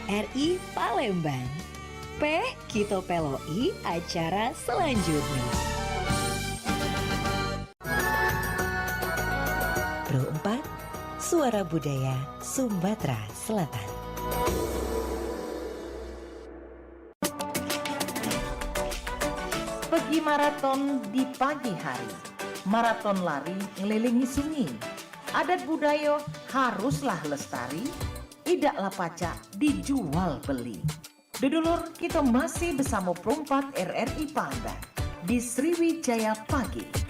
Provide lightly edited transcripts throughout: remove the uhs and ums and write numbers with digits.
RRI Palembang. Peh Kito Peloi acara selanjutnya. Pro 4 Suara Budaya Sumatera Selatan. Pergi maraton di pagi hari. Maraton lari ngelilingi sunyi. Adat budaya haruslah lestari. Idaklah pacak dijual beli. Dudulur, kita masih bersama Perompak RRI Palembang di Sriwijaya Pagi.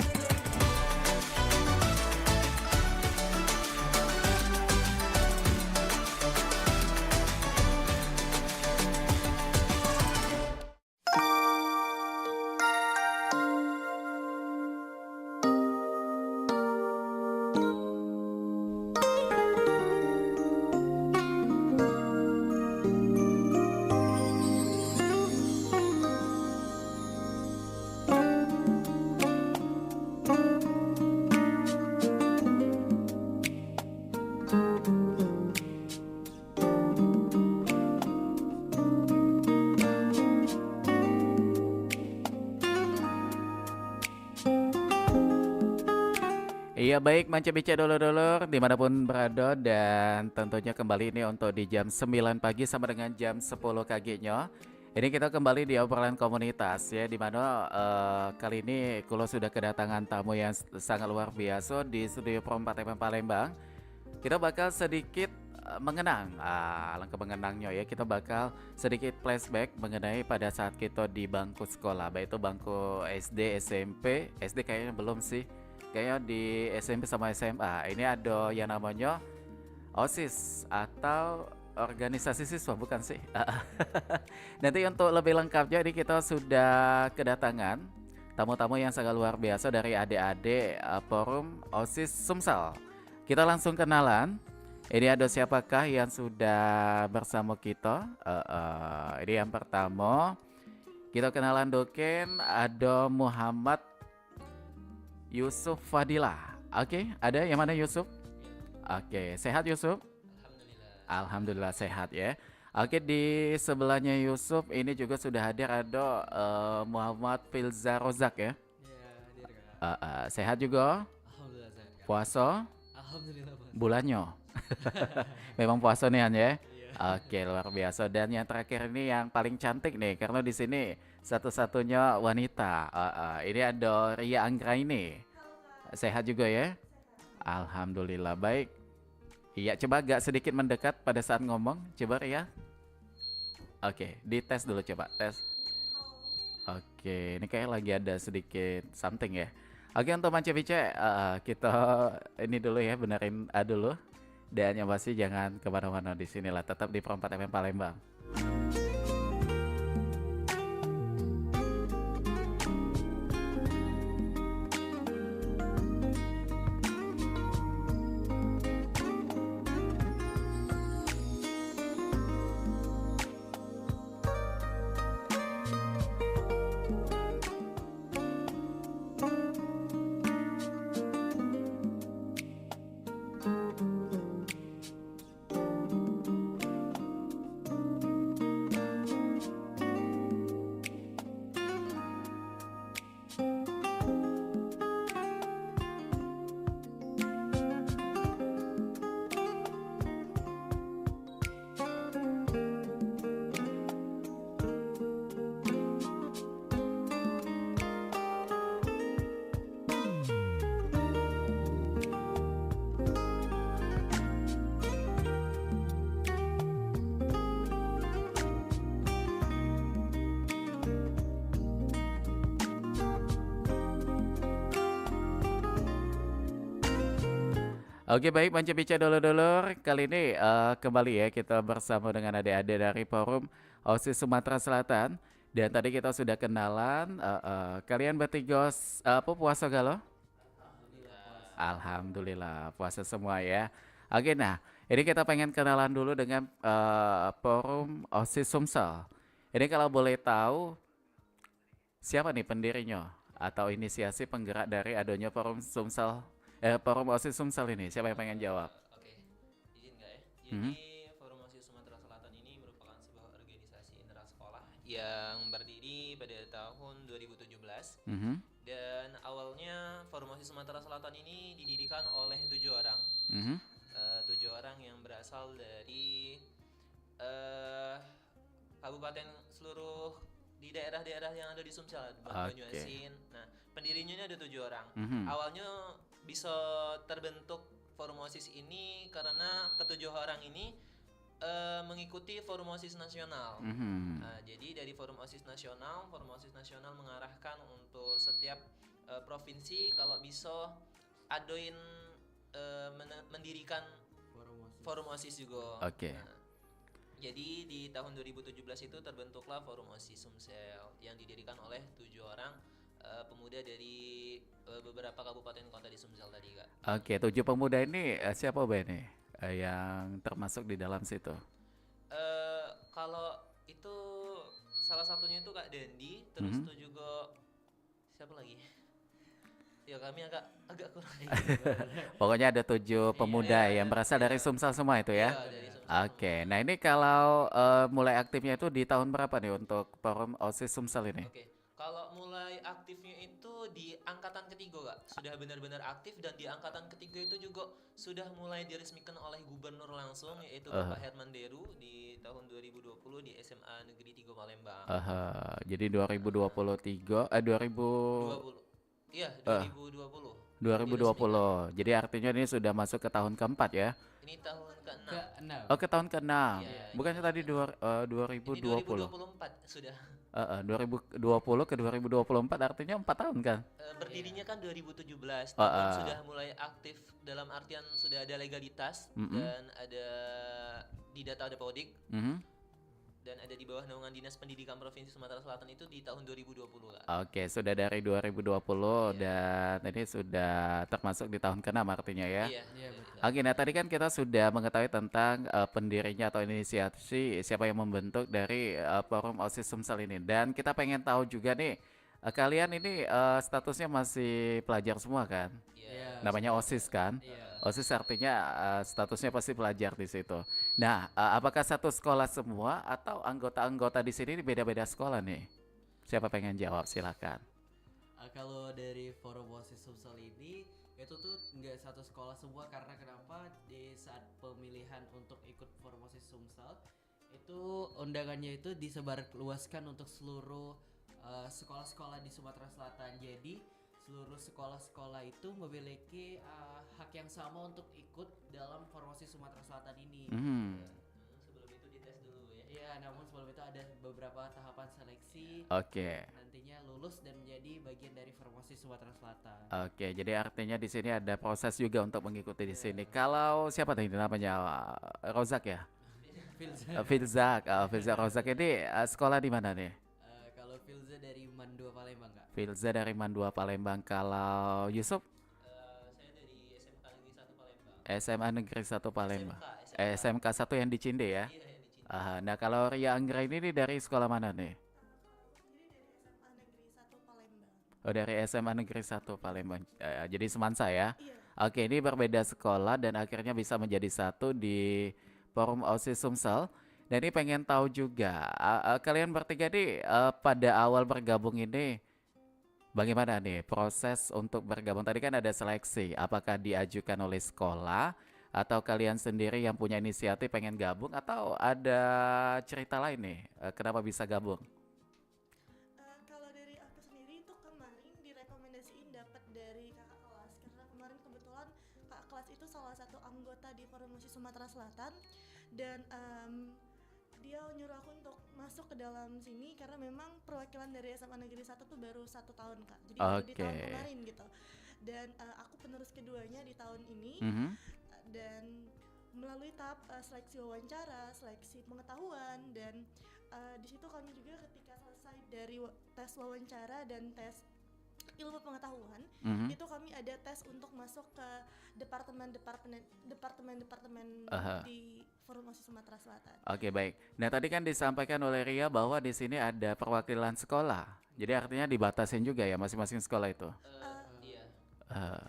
Iya baik Manca Bica dulur-dulur dimanapun berada, dan tentunya kembali ini untuk di jam 9 pagi sama dengan jam 10 kaginya. Ini kita kembali di obrolan komunitas ya, dimana kali ini Kulo sudah kedatangan tamu yang sangat luar biasa di studio Perompak FM Palembang. Kita bakal sedikit mengenang, alangkah mengenangnya ya, kita bakal sedikit flashback mengenai pada saat kita di bangku sekolah, baik itu bangku SD, SMP, SD kayaknya belum sih. Kayaknya di SMP sama SMA ini ada yang namanya OSIS atau organisasi siswa, bukan sih? Nanti untuk lebih lengkapnya ini kita sudah kedatangan tamu-tamu yang sangat luar biasa dari adik-adik forum OSIS Sumsel. Kita langsung kenalan. Ini ada siapakah yang sudah bersama kita? Ini yang pertama kita kenalan doken, ada Muhammad Yusuf Fadilah. Oke, ada yang mana Yusuf? Oke, sehat Yusuf? Alhamdulillah sehat ya. Oke, di sebelahnya Yusuf ini juga sudah hadir ada Muhammad Filza Rozak ya. Iya, hadir Kak. Sehat juga? Alhamdulillah sehat Kak. Puasa? Alhamdulillah Pak. Bulannya? Memang puasa nih Han ya. Iya. Oke, luar biasa. Dan yang terakhir ini yang paling cantik nih, karena di sini satu-satunya wanita. Ini ada Ria Anggraini. Sehat juga ya? Alhamdulillah baik. Iya, coba agak sedikit mendekat pada saat ngomong. Coba Ria. Oke, dites dulu coba, tes. Oke, ini kayak lagi ada sedikit something ya. Oke, untuk Manca Bica, kita ini dulu ya, benerin dulu. Dan yang pasti jangan kemana-mana, di sinilah tetap di Perompak FM Palembang. Oke baik Manca Bica dulur-dulur, kali ini kembali ya kita bersama dengan adik-adik dari forum OSIS Sumatera Selatan. Dan tadi kita sudah kenalan, kalian bertiga apa puasa galau? Alhamdulillah puasa semua ya. Oke, nah ini kita pengen kenalan dulu dengan forum OSIS Sumsel. Ini kalau boleh tahu siapa nih pendirinya atau inisiasi penggerak dari adanya forum Sumsel, forum OSIS Sumsel ini? Siapa yang pengen jawab? Oke, izin nggak ya? Jadi Forum OSIS Sumatera Selatan ini merupakan yang berdiri pada tahun 2017 Mhm, dan awalnya Forum OSIS Sumatera Selatan ini didirikan oleh 7 orang. mhm. 7 orang yang berasal dari eh, kabupaten seluruh di daerah-daerah yang ada di Sumsel, Oke. Banyuasin. Nah, pendirinya ini ada 7 orang. Mhm. Awalnya bisa terbentuk Forum OSIS ini karena ke 7 orang ini mengikuti Forum OSIS Nasional. Mhm. Nah, jadi dari Forum OSIS Nasional mengarahkan untuk setiap provinsi kalau bisa adoin mendirikan Forum OSIS juga. Oke. Nah, jadi di tahun 2017 itu terbentuklah Forum OSIS Sumsel yang didirikan oleh 7 orang pemuda dari beberapa kabupaten kota di Sumsel tadi, Kak. Oke, 7 pemuda ini siapa Be nih yang termasuk di dalam situ? Kalau itu salah satunya itu Kak Dendi, terus Mhm. itu juga siapa lagi? Ya kami agak kurang. Pokoknya ada 7 pemuda yang berasal dari Sumsel semua itu ya? Iya, dari Sumsel Oke, semua. nah ini kalau mulai aktifnya itu di tahun berapa nih untuk Forum OSIS Sumsel ini? Oke, kalau mulai aktifnya itu di angkatan ketiga, Kak. Sudah benar-benar aktif dan di angkatan ketiga itu juga sudah mulai diresmikan oleh gubernur langsung yaitu Bapak Herman Deru di tahun 2020 di SMA Negeri 3 Palembang. Jadi 2023, 20. Iya, 2020. Diresmikan. 2020. Jadi artinya ini sudah masuk ke tahun keempat ya? Ini tahun ke-6. Ke-6. Oh, ke tahun ke-6. Iya, ini Bukannya tahun tadi ke-6. Ini 2020. 2024 sudah. 2020 ke 2024 artinya 4 tahun kan? Berdirinya kan 2017, Uh, namun uh. sudah mulai aktif dalam artian sudah ada legalitas Mm-mm. dan ada di data ada Podik Mhm. dan ada di bawah naungan Dinas Pendidikan Provinsi Sumatera Selatan itu di tahun 2020, Kak. Oke, sudah dari 2020 Iya. dan ini sudah termasuk di tahun ke-6 artinya ya? Iya, Iya, betul. betul. Oke, nah tadi kan kita sudah mengetahui tentang pendirinya atau inisiasi siapa yang membentuk dari Forum OSIS Sumsel ini. Dan kita pengen tahu juga nih, kalian ini statusnya masih pelajar semua kan? Iya. Namanya OSIS kan? Iya. OSIS artinya statusnya pasti pelajar di situ. Nah, apakah satu sekolah semua atau anggota-anggota di sini beda-beda sekolah nih? Siapa pengen jawab? Silakan. Kalau dari Forum OSIS Sumsel ini itu tuh nggak satu sekolah semua karena kenapa di saat pemilihan untuk ikut Forum OSIS Sumsel itu undangannya itu disebarluaskan untuk seluruh sekolah-sekolah di Sumatera Selatan. Jadi seluruh sekolah-sekolah itu memiliki hak yang sama untuk ikut dalam Forum OSIS Sumatera Selatan ini. Hmm. Sebelum itu dites dulu ya. Iya, namun sebelum itu ada beberapa tahapan seleksi. Oke. Nantinya lulus dan menjadi bagian dari Forum OSIS Sumatera Selatan. Oke, jadi artinya di sini ada proses juga untuk mengikuti di sini. Kalau siapa tadi namanya Rozak ya? Filzak, Filzak Rozak ini sekolah di mana nih? Kalau Filza dari Mandua Palembang, Kak. Filza dari Mandua Palembang. Kalau Yusuf Saya dari SMK Negeri 1 Palembang. SMA Negeri 1 Palembang. SMK. SMK 1 yang di Cinde ya? Iya, yang di Cinta. Nah kalau Ria Anggra ini nih dari sekolah mana nih? Oh dari SMA Negeri 1 Palembang. Jadi semansa ya? Oke, ini berbeda sekolah dan akhirnya bisa menjadi satu di Forum OSIS Sumsel. Dan ini pengen tahu juga, kalian bertiga nih pada awal bergabung ini bagaimana nih proses untuk bergabung? Tadi kan ada seleksi, apakah diajukan oleh sekolah atau kalian sendiri yang punya inisiatif pengen gabung atau ada cerita lain nih kenapa bisa gabung? Kalau dari aku sendiri itu kemarin direkomendasiin dapat dari kakak kelas karena kemarin kebetulan kakak kelas itu salah satu anggota di Forum OSIS Sumatera Selatan dan dia nyuruh aku untuk masuk ke dalam sini karena memang perwakilan dari SMA Negeri 1 tuh baru 1 tahun, Kak, jadi baru di tahun Oke. kemarin gitu dan aku penerus keduanya di tahun ini Mhm. dan melalui tahap seleksi wawancara, seleksi pengetahuan dan di situ kami juga ketika selesai dari tes wawancara dan tes ilmu pengetahuan Mhm. itu kami ada tes untuk masuk ke departemen-departemen Aha. di Forum OSIS Sumatera Selatan. Oke baik. Nah tadi kan disampaikan oleh Ria bahwa di sini ada perwakilan sekolah. Jadi artinya dibatasin juga ya masing-masing sekolah itu. Iya.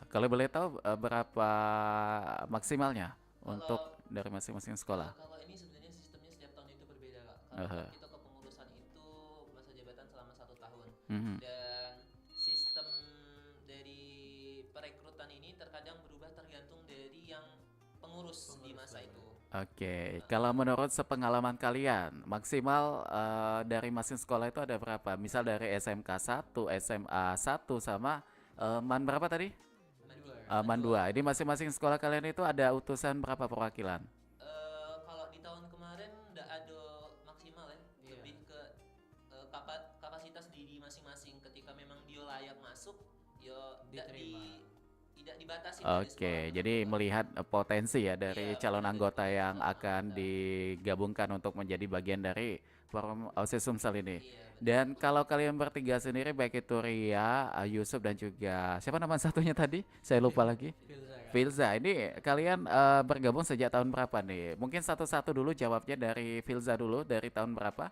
Kalau boleh tahu berapa maksimalnya Kalau- untuk dari masing-masing sekolah? Kalau ini sebenarnya sistemnya setiap tahun itu berbeda, Kak. Karena Aha. kita kepengurusan itu pengurus di masa itu. Oke, kalau menurut sepengalaman kalian, maksimal dari masing sekolah itu ada berapa? Misal dari SMK 1, SMA 1 sama MAN berapa tadi? MAN 2. Ini masing-masing sekolah kalian itu ada utusan berapa perwakilan? Kalau di tahun kemarin nggak ada maksimal ya, lebih ke kapasitas diri masing-masing. Ketika memang dia layak masuk, ya tidak dibatasi dari Oke, sekolah jadi tersebut. melihat potensi ya dari Iya, calon benar, anggota dari yang calon akan anggota. digabungkan untuk menjadi bagian dari forum OSIS Sumsel ini. Iya, Dan betul. kalau kalian bertiga sendiri, baik itu Ria, Yusuf dan juga siapa nama satunya tadi? Saya lupa lagi. Filza, Kak. Filza, ini kalian bergabung sejak tahun berapa nih? Mungkin satu-satu dulu jawabnya dari Filza dulu, dari tahun berapa?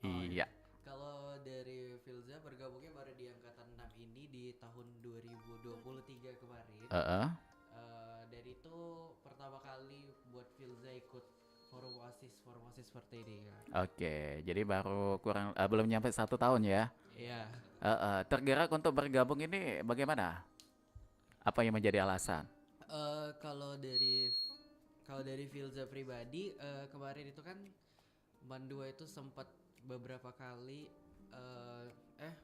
Iya. Kalau dari Filza bergabungnya baru di angkatan 6 ini di tahun 2023 kemarin. Dari itu pertama kali buat Filza ikut forum OSIS seperti ini, Kak. Oke, jadi baru kurang belum nyampe 1 tahun ya. Iya. Tergerak untuk bergabung ini bagaimana? Apa yang menjadi alasan? Kalau dari Filza pribadi, kemarin itu kan Mandua itu sempat beberapa kali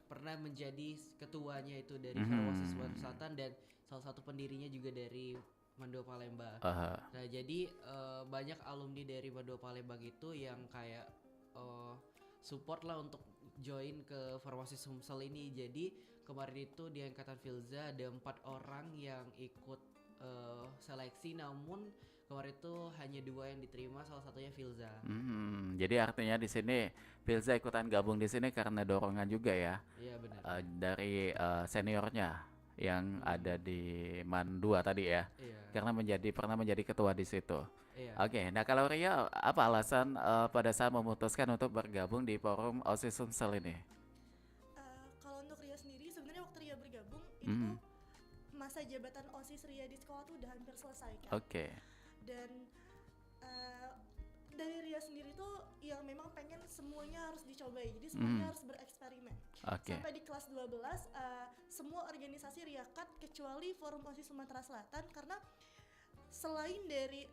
pernah menjadi ketuanya itu dari Forum OSIS Sumatera Selatan dan salah satu pendirinya juga dari Mandua Palembang. Nah, jadi banyak alumni dari Mandua Palembang itu yang kayak support lah untuk join ke Forum OSIS Sumsel ini. Jadi kemarin itu di angkatan Filza ada 4 orang yang ikut seleksi, namun kemarin itu hanya 2 yang diterima, salah satunya Filza. Jadi artinya di sini Filza ikutan gabung di sini karena dorongan juga ya Iya benar. dari seniornya yang ada di MAN 2 tadi ya. Iya. Karena pernah menjadi ketua di situ. Iya. Oke, nah kalau Ria apa alasan pada saat memutuskan untuk bergabung di forum OSIS Sumsel ini? Kalau untuk Ria sendiri sebenarnya waktu Ria bergabung itu Mhm. masa jabatan OSIS Ria di sekolah tuh udah hampir selesai kan. Oke. Dan dari Ria sendiri tuh yang memang pengen semuanya harus dicobai, jadi semuanya harus bereksperimen. Oke. Sampai di kelas 12 semua organisasi Ria cut kecuali Forum OSIS Sumatera Selatan, karena selain dari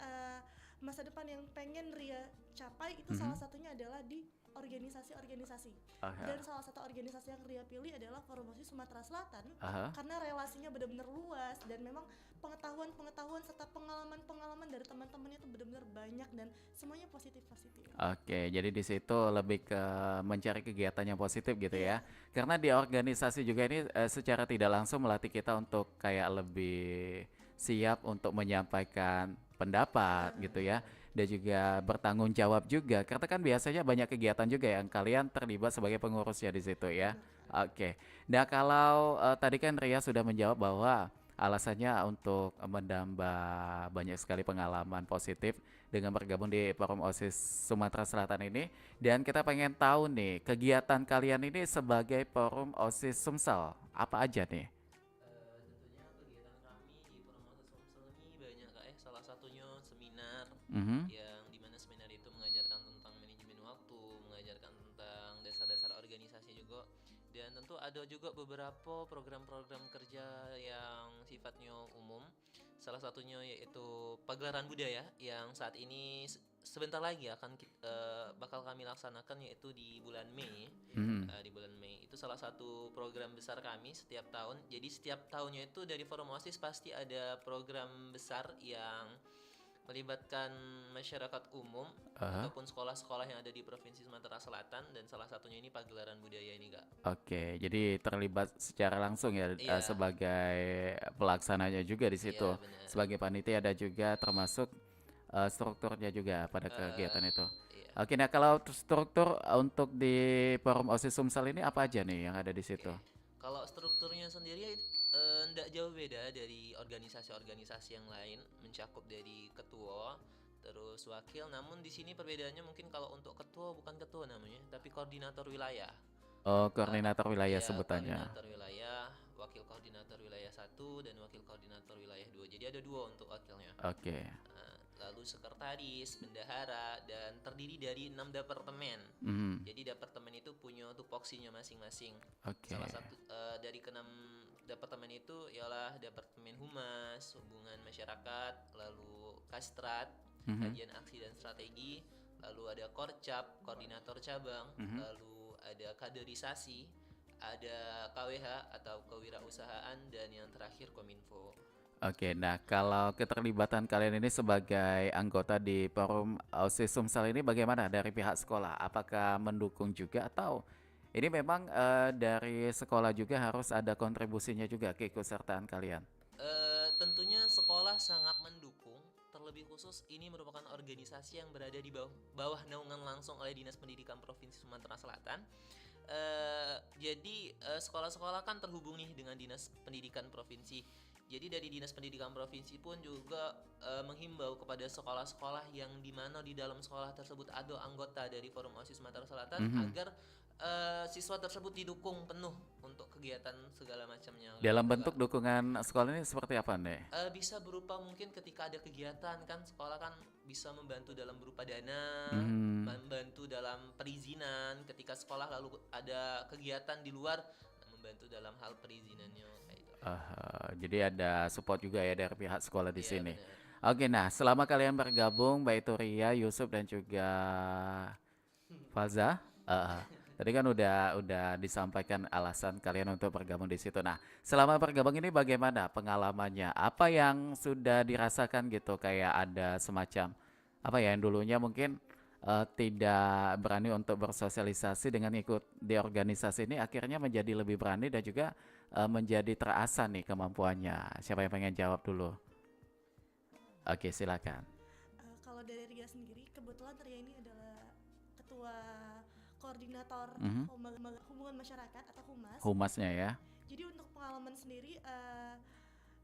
masa depan yang pengen Ria capai itu salah satunya adalah di organisasi-organisasi. Dan salah satu organisasi yang Ria pilih adalah Forum OSIS Sumatera Selatan karena relasinya benar-benar luas dan memang pengetahuan serta pengalaman dari teman-temannya itu benar-benar banyak dan semuanya positif-positif. Oke, jadi di situ lebih ke mencari kegiatan yang positif gitu ya. Karena di organisasi juga ini secara tidak langsung melatih kita untuk kayak lebih siap untuk menyampaikan pendapat gitu ya. Dan juga bertanggung jawab juga. Karena kan biasanya banyak kegiatan juga yang kalian terlibat sebagai pengurusnya di situ ya. Oke. Nah, kalau tadi kan Ria sudah menjawab bahwa alasannya untuk menambah banyak sekali pengalaman positif dengan bergabung di Forum OSIS Sumatera Selatan ini. Dan kita pengen tahu nih, kegiatan kalian ini sebagai Forum OSIS Sumsel, apa aja nih? Tentunya kegiatan kami di Forum OSIS Sumsel ini banyak Kak ya. Salah satunya seminar yang dimana seminar itu mengajarkan tentang manajemen waktu, mengajarkan tentang dasar-dasar organisasi juga. Dan tentu ada juga beberapa program-program kerja yang sifatnya umum. Salah satunya yaitu pagelaran budaya yang saat ini sebentar lagi bakal kami laksanakan, yaitu di bulan Mei. Di bulan Mei itu salah satu program besar kami setiap tahun. Jadi setiap tahunnya itu dari Forum OSIS pasti ada program besar yang melibatkan masyarakat umum ataupun sekolah-sekolah yang ada di Provinsi Sumatera Selatan, dan salah satunya ini pagelaran budaya ini Kak. Oke, jadi terlibat secara langsung ya Iya. sebagai pelaksananya juga di situ. Iya, benar. Sebagai panitia ada juga termasuk strukturnya juga pada kegiatan itu. Iya. Oke, nah kalau struktur untuk di Forum OSIS Sumsel ini apa aja nih yang ada di situ? Kalau strukturnya sendiri ndak jauh beda dari organisasi-organisasi yang lain, mencakup dari ketua, terus wakil. Namun di sini perbedaannya mungkin kalau untuk ketua bukan ketua namanya, tapi koordinator wilayah. Oh, koordinator wilayah Iya, sebutannya. koordinator wilayah, wakil koordinator wilayah 1 dan wakil koordinator wilayah 2. Jadi ada 2 untuk wakilnya. Oke. Lalu sekretaris, bendahara, dan terdiri dari 6 departemen. Jadi departemen itu punya tupoksinya masing-masing. Oke. Salah satu dari keenam departemen itu ialah departemen humas, hubungan masyarakat, lalu kastrat, Mhm. kajian aksi dan strategi, lalu ada korcap, koordinator cabang, Mhm. lalu ada kaderisasi, ada KWH atau kewirausahaan, dan yang terakhir kominfo. Oke, nah kalau keterlibatan kalian ini sebagai anggota di Forum OSIS Sumsel ini bagaimana dari pihak sekolah? Apakah mendukung juga atau ini memang dari sekolah juga harus ada kontribusinya juga keikutsertaan kalian? Tentunya sekolah sangat mendukung, terlebih khusus ini merupakan organisasi yang berada di bawah naungan langsung oleh Dinas Pendidikan Provinsi Sumatera Selatan. Jadi sekolah-sekolah kan terhubung nih dengan Dinas Pendidikan Provinsi. Jadi dari Dinas Pendidikan Provinsi pun juga menghimbau kepada sekolah-sekolah yang di mana di dalam sekolah tersebut ada anggota dari Forum OSIS Sumatera Selatan Mhm. agar siswa tersebut didukung penuh untuk kegiatan segala macamnya. Dalam Gitu, bentuk Kak. dukungan sekolah ini seperti apa nih? Bisa berupa mungkin ketika ada kegiatan kan sekolah kan bisa membantu dalam berupa dana, Mhm. membantu dalam perizinan ketika sekolah lalu ada kegiatan di luar, membantu dalam hal perizinannya kayak itu. Jadi ada support juga ya dari pihak sekolah di Iya sini. benar. Oke, nah selama kalian bergabung, baik itu Ria, Yusuf dan juga Faza, tadi kan udah disampaikan alasan kalian untuk bergabung di situ. Nah, selama bergabung ini bagaimana pengalamannya? Apa yang sudah dirasakan gitu? Kayak ada semacam apa ya yang dulunya mungkin tidak berani untuk bersosialisasi dengan ikut di organisasi ini, akhirnya menjadi lebih berani dan juga menjadi terasa nih kemampuannya. Siapa yang pengen jawab dulu? Oke, silakan. Kalau dari Ria sendiri, kebetulan Ria ini adalah ketua koordinator Mhm. hubungan masyarakat atau humas. Humasnya ya. Jadi untuk pengalaman sendiri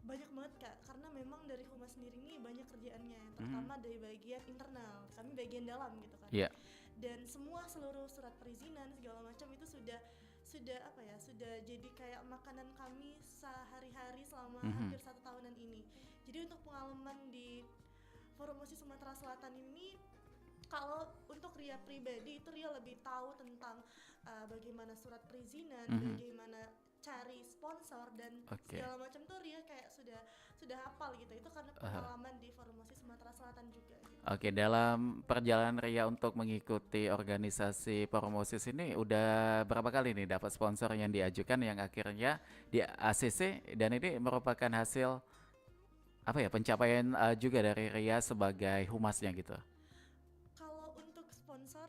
banyak banget Kak, karena memang dari humas sendiri ini banyak kerjaannya, terutama dari bagian internal, kami bagian dalam gitu kan. Iya. Dan seluruh surat perizinan segala macam itu sudah apa ya, sudah jadi kayak makanan kami sehari-hari selama hampir 1 tahunan ini. Jadi untuk pengalaman di Forum OSIS Sumatera Selatan ini, kalau untuk Ria pribadi itu Ria lebih tahu tentang bagaimana surat perizinan, bagaimana cari sponsor dan Oke. segala macam tuh Ria kayak sudah hafal gitu. Itu karena pengalaman di Forum OSIS Sumatera Selatan juga gitu. Oke, dalam perjalanan Ria untuk mengikuti organisasi Promosis ini udah berapa kali nih dapat sponsor yang diajukan yang akhirnya di ACC, dan ini merupakan hasil apa ya pencapaian juga dari Ria sebagai humasnya gitu. Kalau untuk sponsor,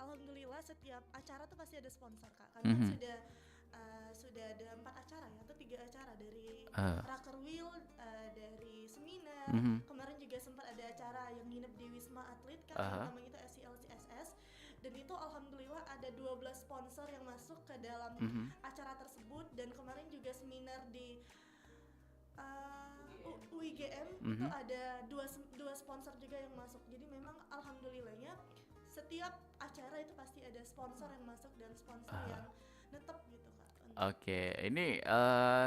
alhamdulillah setiap acara tuh pasti ada sponsor Kak. Kami kan sudah ada 4 acara ya, atau 3 acara dari Raker Wheel, dari seminar. Kemarin juga sempat ada acara yang nginep di Wisma Atlet kan, yang namanya itu SCLCSS. Dan itu alhamdulillah ada 12 sponsor yang masuk ke dalam acara tersebut. Dan kemarin juga seminar di UIGM itu ada dua sponsor juga yang masuk. Jadi memang alhamdulillahnya setiap acara itu pasti ada sponsor yang masuk dan sponsor yang netep gitu Kak. Oke, ini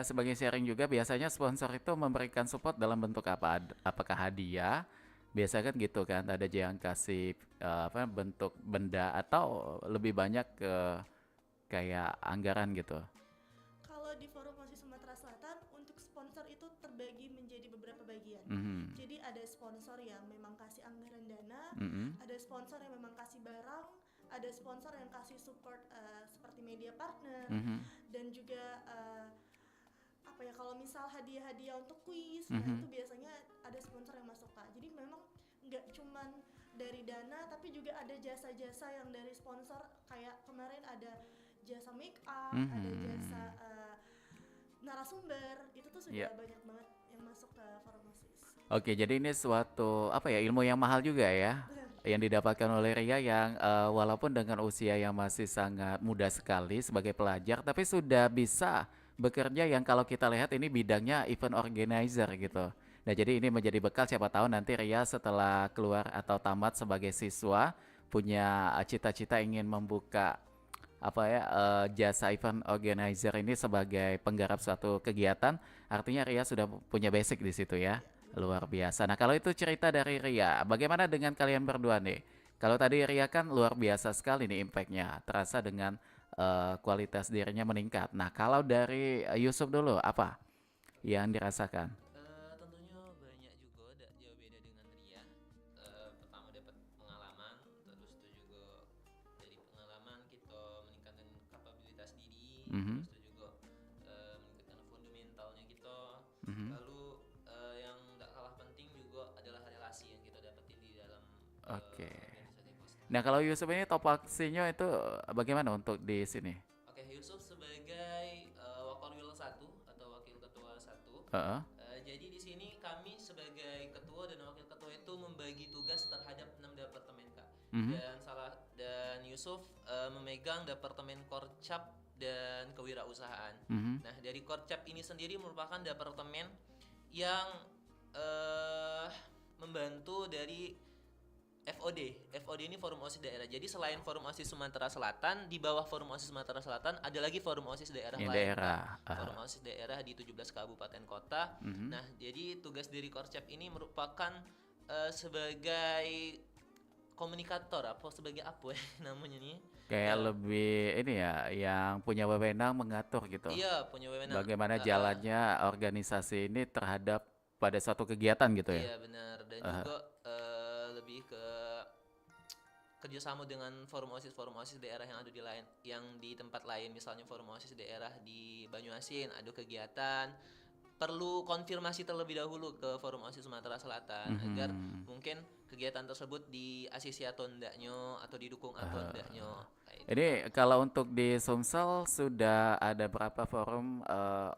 sebagai sharing juga biasanya sponsor itu memberikan support dalam bentuk apa? Apakah hadiah? Biasa kan gitu kan, ada yang kasih apa bentuk benda atau lebih banyak ke kayak anggaran gitu. Kalau di Forum OSIS Sumatera Selatan untuk sponsor itu terbagi menjadi beberapa bagian. Jadi ada sponsor yang memang kasih anggaran dana, ada sponsor yang memang kasih barang, ada sponsor yang kasih support seperti media partner, dan juga apa ya, kalau misal hadiah-hadiah untuk kuis, nah itu biasanya ada sponsor yang masuk Kak. Jadi memang nggak cuman dari dana, tapi juga ada jasa-jasa yang dari sponsor, kayak kemarin ada jasa make up, ada jasa narasumber, itu tuh sudah banyak banget yang masuk ke Forum OSIS. Oke, jadi ini suatu apa ya ilmu yang mahal juga ya yang didapatkan oleh Ria yang walaupun dengan usia yang masih sangat muda sekali sebagai pelajar, tapi sudah bisa bekerja yang kalau kita lihat ini bidangnya event organizer gitu. Nah, jadi ini menjadi bekal siapa tahu nanti Ria setelah keluar atau tamat sebagai siswa punya cita-cita ingin membuka apa ya jasa event organizer ini sebagai penggarap suatu kegiatan, artinya Ria sudah punya basic di situ ya. Luar biasa. Nah, kalau itu cerita dari Ria, bagaimana dengan kalian berdua nih? Kalau tadi Ria kan luar biasa sekali nih impact-nya, terasa dengan kualitas dirinya meningkat. Nah, kalau dari Yusuf dulu apa yang dirasakan? Tentunya banyak juga, jauh beda dengan Ria. Pertama dapat pengalaman, terus itu juga dari pengalaman kita meningkatkan kapabilitas diri, Mhm, terus itu juga meningkatkan fundamentalnya kita. mhm. Lalu yang nggak kalah penting juga adalah relasi yang kita dapetin di dalam Oke. organisasi Kosta. Nah, kalau Yusuf ini topoksinya itu bagaimana untuk di sini? Oke, Yusuf sebagai Wakorwil 1 atau wakil ketua 1. Heeh. Jadi di sini kami sebagai ketua dan wakil ketua itu membagi tugas terhadap 6 departemen, Kak. Mhm, Dan Yusuf memegang departemen Korcap dan kewirausahaan. mhm. Nah, dari Korcap ini sendiri merupakan departemen yang eh membantu dari FOD. FOD ini Forum OSIS Daerah. Jadi selain Forum OSIS Sumatera Selatan, di bawah Forum OSIS Sumatera Selatan ada lagi Forum OSIS Daerah Yang lain, daerah. Kak. Forum OSIS Daerah di 17 kabupaten kota. Mhm. Nah, jadi tugas dari Korcap ini merupakan sebagai komunikator, apa sebagai apa ya namanya nih? Kayak Eh, lebih ini ya, yang punya wewenang mengatur gitu. iya, punya wewenang. Bagaimana Eh, eh, jalannya organisasi ini terhadap pada suatu kegiatan gitu ya. iya benar, dan Eh, juga lebih ke kerjasama dengan forum osis daerah yang ada di lain, yang di tempat lain, misalnya forum osis daerah di Banyuasin ada kegiatan, perlu konfirmasi terlebih dahulu ke forum osis Sumatera Selatan agar mhm. mungkin kegiatan tersebut di asisi atau ndaknya atau didukung atau ndaknya kayak itu, Ini Kak. kalau untuk di Sumsel sudah ada berapa forum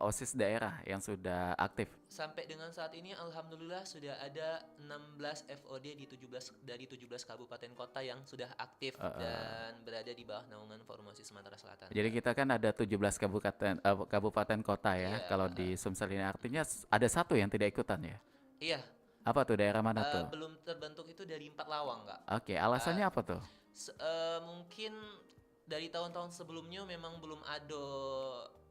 OSIS daerah yang sudah aktif? Sampai dengan saat ini alhamdulillah sudah ada 16 FOD di 17 dari 17 kabupaten kota yang sudah aktif Eh, eh. dan berada di bawah naungan Formasi Sumatera Selatan, Jadi Kak. kita kan ada 17 kabupaten kota ya. Iya, Kalau di Sumsel ini artinya ada satu yang tidak ikutan ya. iya, Apa tuh daerah mana tuh? belum terbentuk itu dari 4 lawang, Kak. Oke, alasannya apa tuh? Mungkin dari tahun-tahun sebelumnya memang belum ada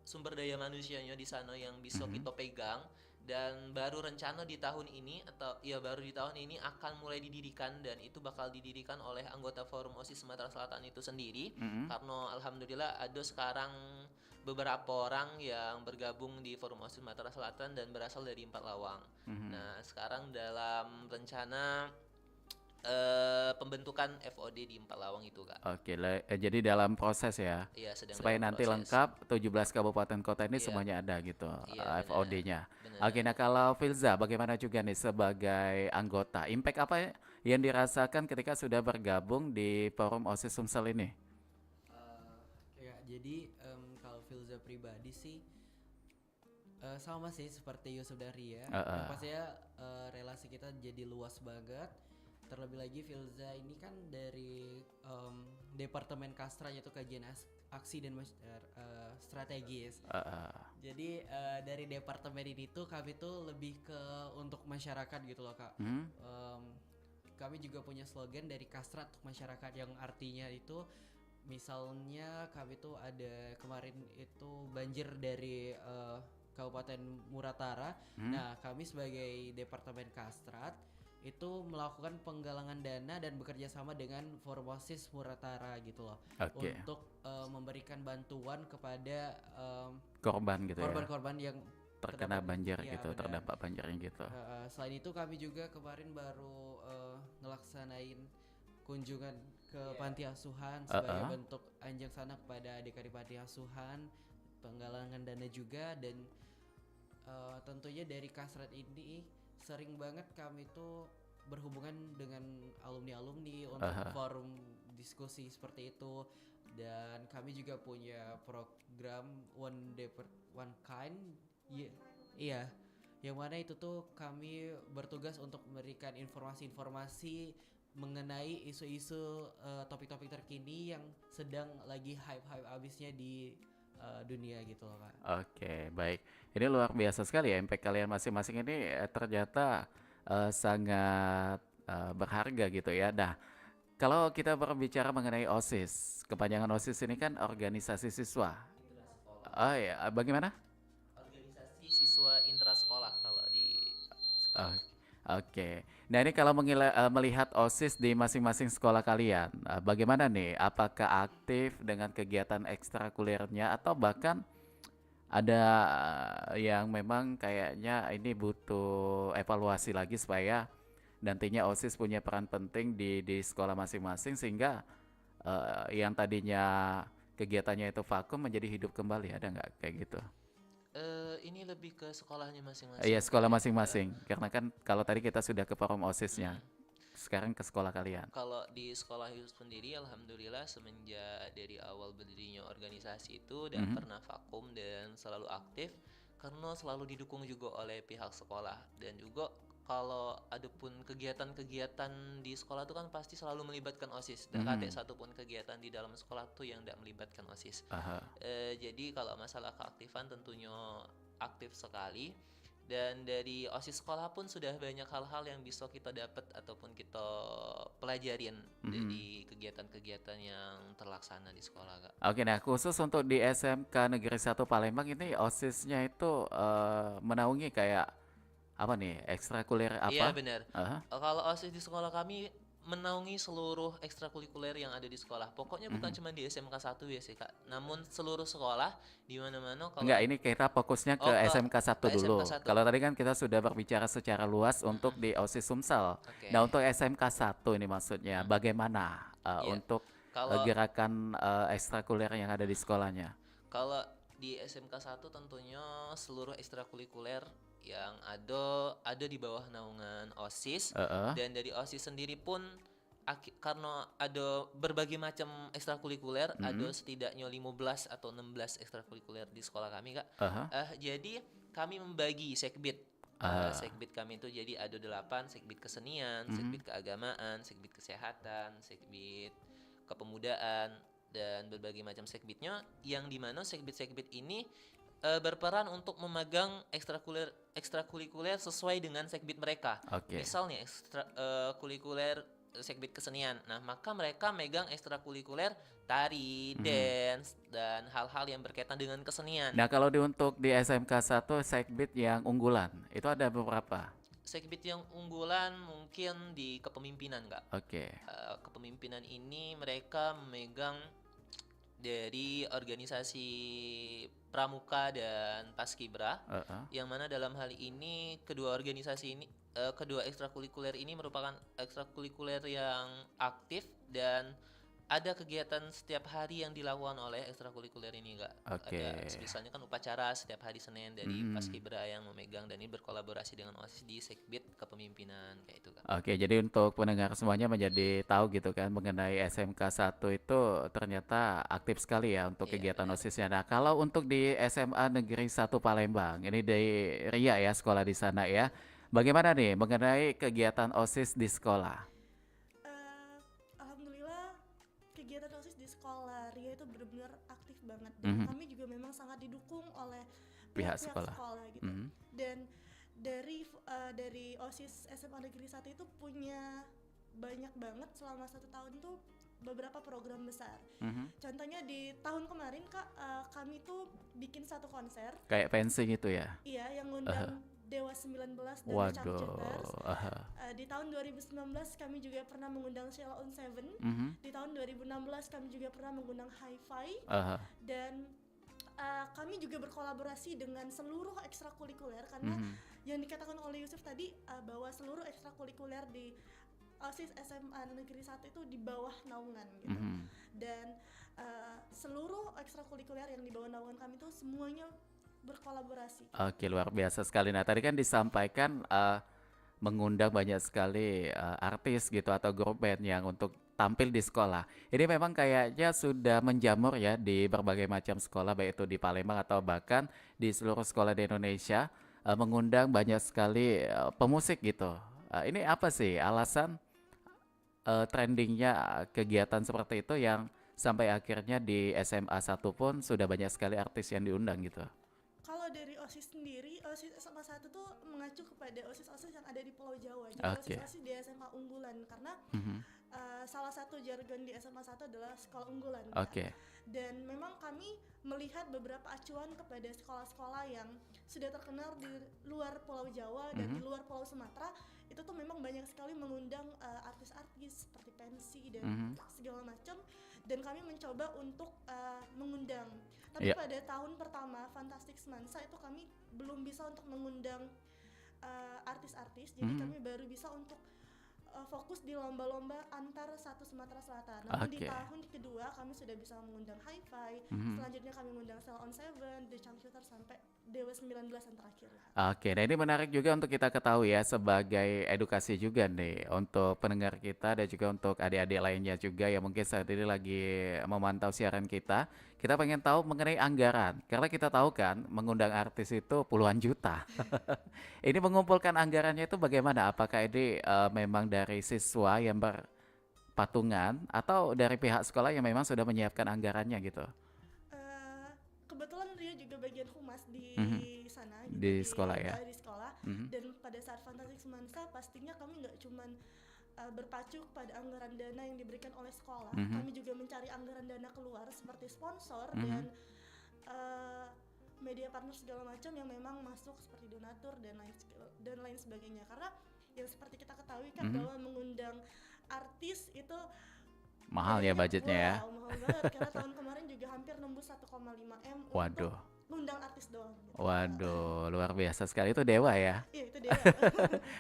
sumber daya manusianya di sana yang bisa Mhm. kita pegang, dan baru rencana di tahun ini atau ya baru di tahun ini akan mulai didirikan, dan itu bakal didirikan oleh anggota Forum OSIS Sumatera Selatan itu sendiri, Mhm. karena alhamdulillah ada sekarang beberapa orang yang bergabung di Forum OSIS Sumatera Selatan dan berasal dari 4 lawang. Mhm. Nah, sekarang dalam rencana pembentukan FOD di 4 lawang itu, Kak. Oke, jadi dalam proses ya. Iya, sedang Supaya dalam nanti proses. lengkap 17 kabupaten kota ini Iya, semuanya ada gitu iya benar, FOD-nya. benar. Oke, nah kalau Filza bagaimana juga nih sebagai anggota? Impact apa yang dirasakan ketika sudah bergabung di Forum OSIS Sumsel ini? Ya, jadi kalau Filza pribadi sih sama sih seperti Yusuf dan Ria. Yang pastinya relasi kita jadi luas banget. Terlebih lagi Filza ini kan dari Departemen Kastra, yaitu kajian aksi dan strategis. Jadi dari departemen ini tuh kami tuh lebih ke untuk masyarakat gitu loh, Kak. Hmm? Kami juga punya slogan dari Kastra untuk masyarakat, yang artinya itu misalnya kami tuh ada kemarin itu banjir dari Kabupaten Muratara. Nah, kami sebagai Departemen Kastrat itu melakukan penggalangan dana dan bekerja sama dengan Forum OSIS Muratara gitu loh, Oke. untuk memberikan bantuan kepada Korban gitu ya. korban-korban yang Terkena banjir iya, gitu, benar. terdampak banjirnya gitu. Selain itu kami juga kemarin baru ngelaksanain kunjungan ke panti asuhan sebagai bentuk anjang sana kepada adik-adik panti asuhan, penggalangan dana juga, dan tentunya dari Kasrat ini sering banget kami tuh berhubungan dengan alumni-alumni untuk forum diskusi seperti itu, dan kami juga punya program One Day One Kind. Iya, yang mana itu tuh kami bertugas untuk memberikan informasi-informasi mengenai isu-isu topik-topik terkini yang sedang lagi hype-hype abisnya di dunia gitu loh, Kak. Oke, baik. Ini luar biasa sekali ya impact kalian masing-masing ini ternyata sangat berharga gitu ya. Nah, kalau kita berbicara mengenai OSIS, kepanjangan OSIS ini kan organisasi siswa. Oh ya, bagaimana? Organisasi siswa intrasekolah kalau di Oh, sekolah. oke. Nah ini kalau melihat OSIS di masing-masing sekolah kalian, bagaimana nih? Apakah aktif dengan kegiatan ekstrakurikulernya atau bahkan ada yang memang kayaknya ini butuh evaluasi lagi supaya nantinya OSIS punya peran penting di sekolah masing-masing sehingga yang tadinya kegiatannya itu vakum menjadi hidup kembali, ada nggak kayak gitu? Ini lebih ke sekolahnya Iya, masing-masing sekolah kali. masing-masing. Karena kan kalau tadi kita sudah ke forum OSISnya, Mm. sekarang ke sekolah kalian. Kalau di sekolah itu sendiri, alhamdulillah semenjak dari awal berdirinya organisasi itu tidak Mhm. pernah vakum dan selalu aktif karena selalu didukung juga oleh pihak sekolah dan juga kalau ada pun kegiatan-kegiatan di sekolah itu kan pasti selalu melibatkan OSIS. Dan Mhm. satupun kegiatan di dalam sekolah tuh yang tidak melibatkan OSIS. Aha. Jadi kalau masalah keaktifan tentunya aktif sekali dan dari OSIS sekolah pun sudah banyak hal-hal yang bisa kita dapat ataupun kita pelajarin Mhm. dari kegiatan-kegiatan yang terlaksana di sekolah, Kak. Oke, nah khusus untuk di SMK Negeri 1 Palembang ini OSISnya itu menaungi kayak apa nih? Ekstrakurikuler Iya apa? benar. Aha. Kalau OSIS di sekolah kami menaungi seluruh ekstrakurikuler yang ada di sekolah. Pokoknya bukan Mhm. cuma di SMK 1 ya sih, Kak. Namun seluruh sekolah di mana-mana kalau Enggak, ini kita fokusnya ke oh ke SMK 1 SMK dulu. 1. Kalau tadi kan kita sudah berbicara secara luas untuk Mm-mm. di OSIS Sumsel. Oke. Nah, untuk SMK 1 ini maksudnya Mm. bagaimana Iya. untuk Kalau gerakan ekstrakurikuler yang ada di sekolahnya? Kalau di SMK 1 tentunya seluruh ekstrakurikuler yang ada di bawah naungan OSIS Heeh. dan dari OSIS sendiri pun karena ada berbagai macam ekstrakurikuler, ada Mhm. setidaknya 15 atau 16 ekstrakurikuler di sekolah kami, Kak. Aha. Jadi kami membagi sekbid. Ah. Sekbid kami itu jadi ada 8, sekbid kesenian, Mhm. sekbid keagamaan, sekbid kesehatan, sekbid kepemudaan dan berbagai macam sekbidnya yang dimana sekbid-sekbid ini berperan untuk memegang ekstrakurikuler sesuai dengan sekbid mereka. Oke. Misalnya kurikuler sekbid kesenian. Nah, maka mereka megang ekstrakurikuler tari, Mhm. dance dan hal-hal yang berkaitan dengan kesenian. Nah, kalau untuk di SMK 1 sekbid yang unggulan, itu ada beberapa. Sekbid yang unggulan mungkin di kepemimpinan, Kak. Oke. Kepemimpinan ini mereka memegang dari organisasi Pramuka dan Paskibra, Heeh. yang mana dalam hal ini kedua organisasi ini kedua ekstrakurikuler ini merupakan ekstrakurikuler yang aktif dan ada kegiatan setiap hari yang dilakukan oleh ekstrakurikuler ini, Kak. Oke. Ada misalnya kan upacara setiap hari Senin dari Mhm. Paskibra yang memegang dan ini berkolaborasi dengan OSIS di Sekbid Kepemimpinan kayak itu, Kak. Oke, jadi untuk pendengar semuanya menjadi tahu gitu kan mengenai SMK 1 itu ternyata aktif sekali ya untuk Iya, kegiatan benar. OSISnya. Nah, kalau untuk di SMA Negeri 1 Palembang, ini dari Ria ya sekolah di sana ya. Bagaimana nih mengenai kegiatan OSIS di sekolah? Alhamdulillah kegiatan OSIS di sekolah Ria itu benar-benar aktif banget dan Mhm. kami juga memang sangat didukung oleh Pihak pihak-pihak sekolah. sekolah gitu. Mhm. Dan dari OSIS SMA Negeri 1 itu punya banyak banget selama 1 tahun tuh beberapa program besar. Mhm. Contohnya di tahun kemarin Kak, kami tuh bikin satu konser, Kayak fancy gitu ya. iya yang ngundang Dewa 19 dan The Waduh. Chapters. Aha. Di tahun 2019 kami juga pernah mengundang Sheila on Seven. Mhm. Di tahun 2016 kami juga pernah mengundang Hi-Fi Aha. dan kami juga berkolaborasi dengan seluruh ekstrakurikuler karena Mhm. yang dikatakan oleh Yusuf tadi bahwa seluruh ekstrakurikuler di OSIS SMA Negeri 1 itu di bawah naungan gitu. Mhm. Dan seluruh ekstrakurikuler yang di bawah naungan kami itu semuanya berkolaborasi. Oke, luar biasa sekali. Nah, tadi kan disampaikan mengundang banyak sekali artis gitu atau grup band yang untuk tampil di sekolah. Ini memang kayaknya sudah menjamur ya di berbagai macam sekolah, baik itu di Palembang atau bahkan di seluruh sekolah di Indonesia, mengundang banyak sekali pemusik gitu. Ini apa sih alasan trendingnya kegiatan seperti itu yang sampai akhirnya di SMA 1 pun sudah banyak sekali artis yang diundang gitu? Kalau dari OSIS sendiri, OSIS SMA 1 tuh mengacu kepada OSIS-OSIS yang ada di Pulau Jawa. Jadi Oke. OSIS-OSIS di SMA unggulan karena Mhm. salah satu jargon di SMA 1 adalah sekolah unggulan. Kak. Oke. Dan memang kami melihat beberapa acuan kepada sekolah-sekolah yang sudah terkenal di luar Pulau Jawa dan di luar Pulau Sumatera itu tuh memang banyak sekali mengundang artis-artis seperti pensi dan Mhm. segala macam, dan kami mencoba untuk mengundang. Tapi Iya. pada tahun pertama Fantastic Semansa itu kami belum bisa untuk mengundang artis-artis, jadi Mhm. kami baru bisa untuk fokus di lomba-lomba antar satu Sumatera Selatan. Namun di Oke. tahun kedua kami sudah bisa mengundang Hi-Fi, Mhm. selanjutnya kami mengundang Cell on Seven, The Changshooter sampai Dewa 19 yang terakhir. Oke, nah ini menarik juga untuk kita ketahui ya sebagai edukasi juga nih untuk pendengar kita dan juga untuk adik-adik lainnya juga yang mungkin saat ini lagi memantau siaran kita. Kita pengen tahu mengenai anggaran karena kita tahu kan mengundang artis itu puluhan juta. Ini mengumpulkan anggarannya itu bagaimana? Apakah ini memang dari siswa yang berpatungan atau dari pihak sekolah yang memang sudah menyiapkan anggarannya gitu? Eh, Kebetulan Ria juga bagian humas di Mhm. sana gitu, Di sekolah ya? di sekolah. Mhm. Dan pada saat Fantastic Semansa pastinya kami nggak cuman berpacu pada anggaran dana yang diberikan oleh sekolah, Mhm. kami juga mencari anggaran dana keluar seperti sponsor Mhm. dan eh, media partner segala macam yang memang masuk seperti donatur dan lain sebagainya. Karena yang seperti kita ketahui kan Mhm. bahwa mengundang artis itu Mahal ya budgetnya ya? wow, mahal banget. Karena tahun kemarin juga hampir nembus 1,5 M Waduh. untuk mengundang artis doang gitu. Waduh, luar biasa sekali. Itu Dewa ya? Iya, itu dia.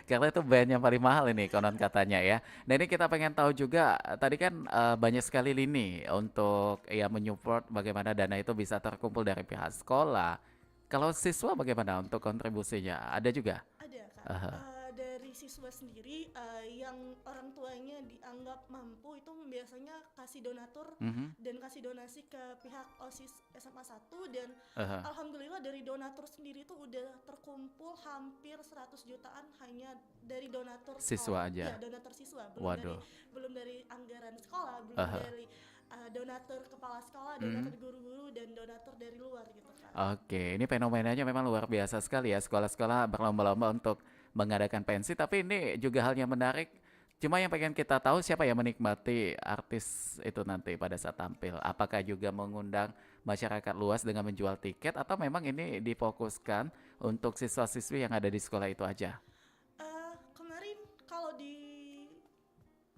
Karena itu band yang paling mahal ini konon katanya ya. Nah ini kita pengen tahu juga, tadi kan banyak sekali lini untuk ya menyupport bagaimana dana itu bisa terkumpul dari pihak sekolah. Kalau siswa bagaimana untuk kontribusinya? Ada juga? Ada Kak. Aha. Dari siswa sendiri yang orang tuanya dianggap mampu itu biasanya kasih donatur Mhm. dan kasih donasi ke pihak OSIS SMA 1, dan Aha. alhamdulillah dari donatur sendiri itu udah terkumpul hampir 100 jutaan hanya dari donatur Siswa sekolah. aja? Iya, donatur siswa. Waduh. Belum dari anggaran sekolah, belum Aha. dari donatur kepala sekolah, Mhm. donatur guru-guru, dan donatur dari luar gitu kan. Oke, ini fenomenanya memang luar biasa sekali ya. Sekolah-sekolah berlomba-lomba untuk mengadakan pensi, tapi ini juga hal yang menarik. Cuma yang pengen kita tahu siapa yang menikmati artis itu nanti pada saat tampil. Apakah juga mengundang masyarakat luas dengan menjual tiket atau memang ini difokuskan untuk siswa-siswi yang ada di sekolah itu aja? Kemarin kalau di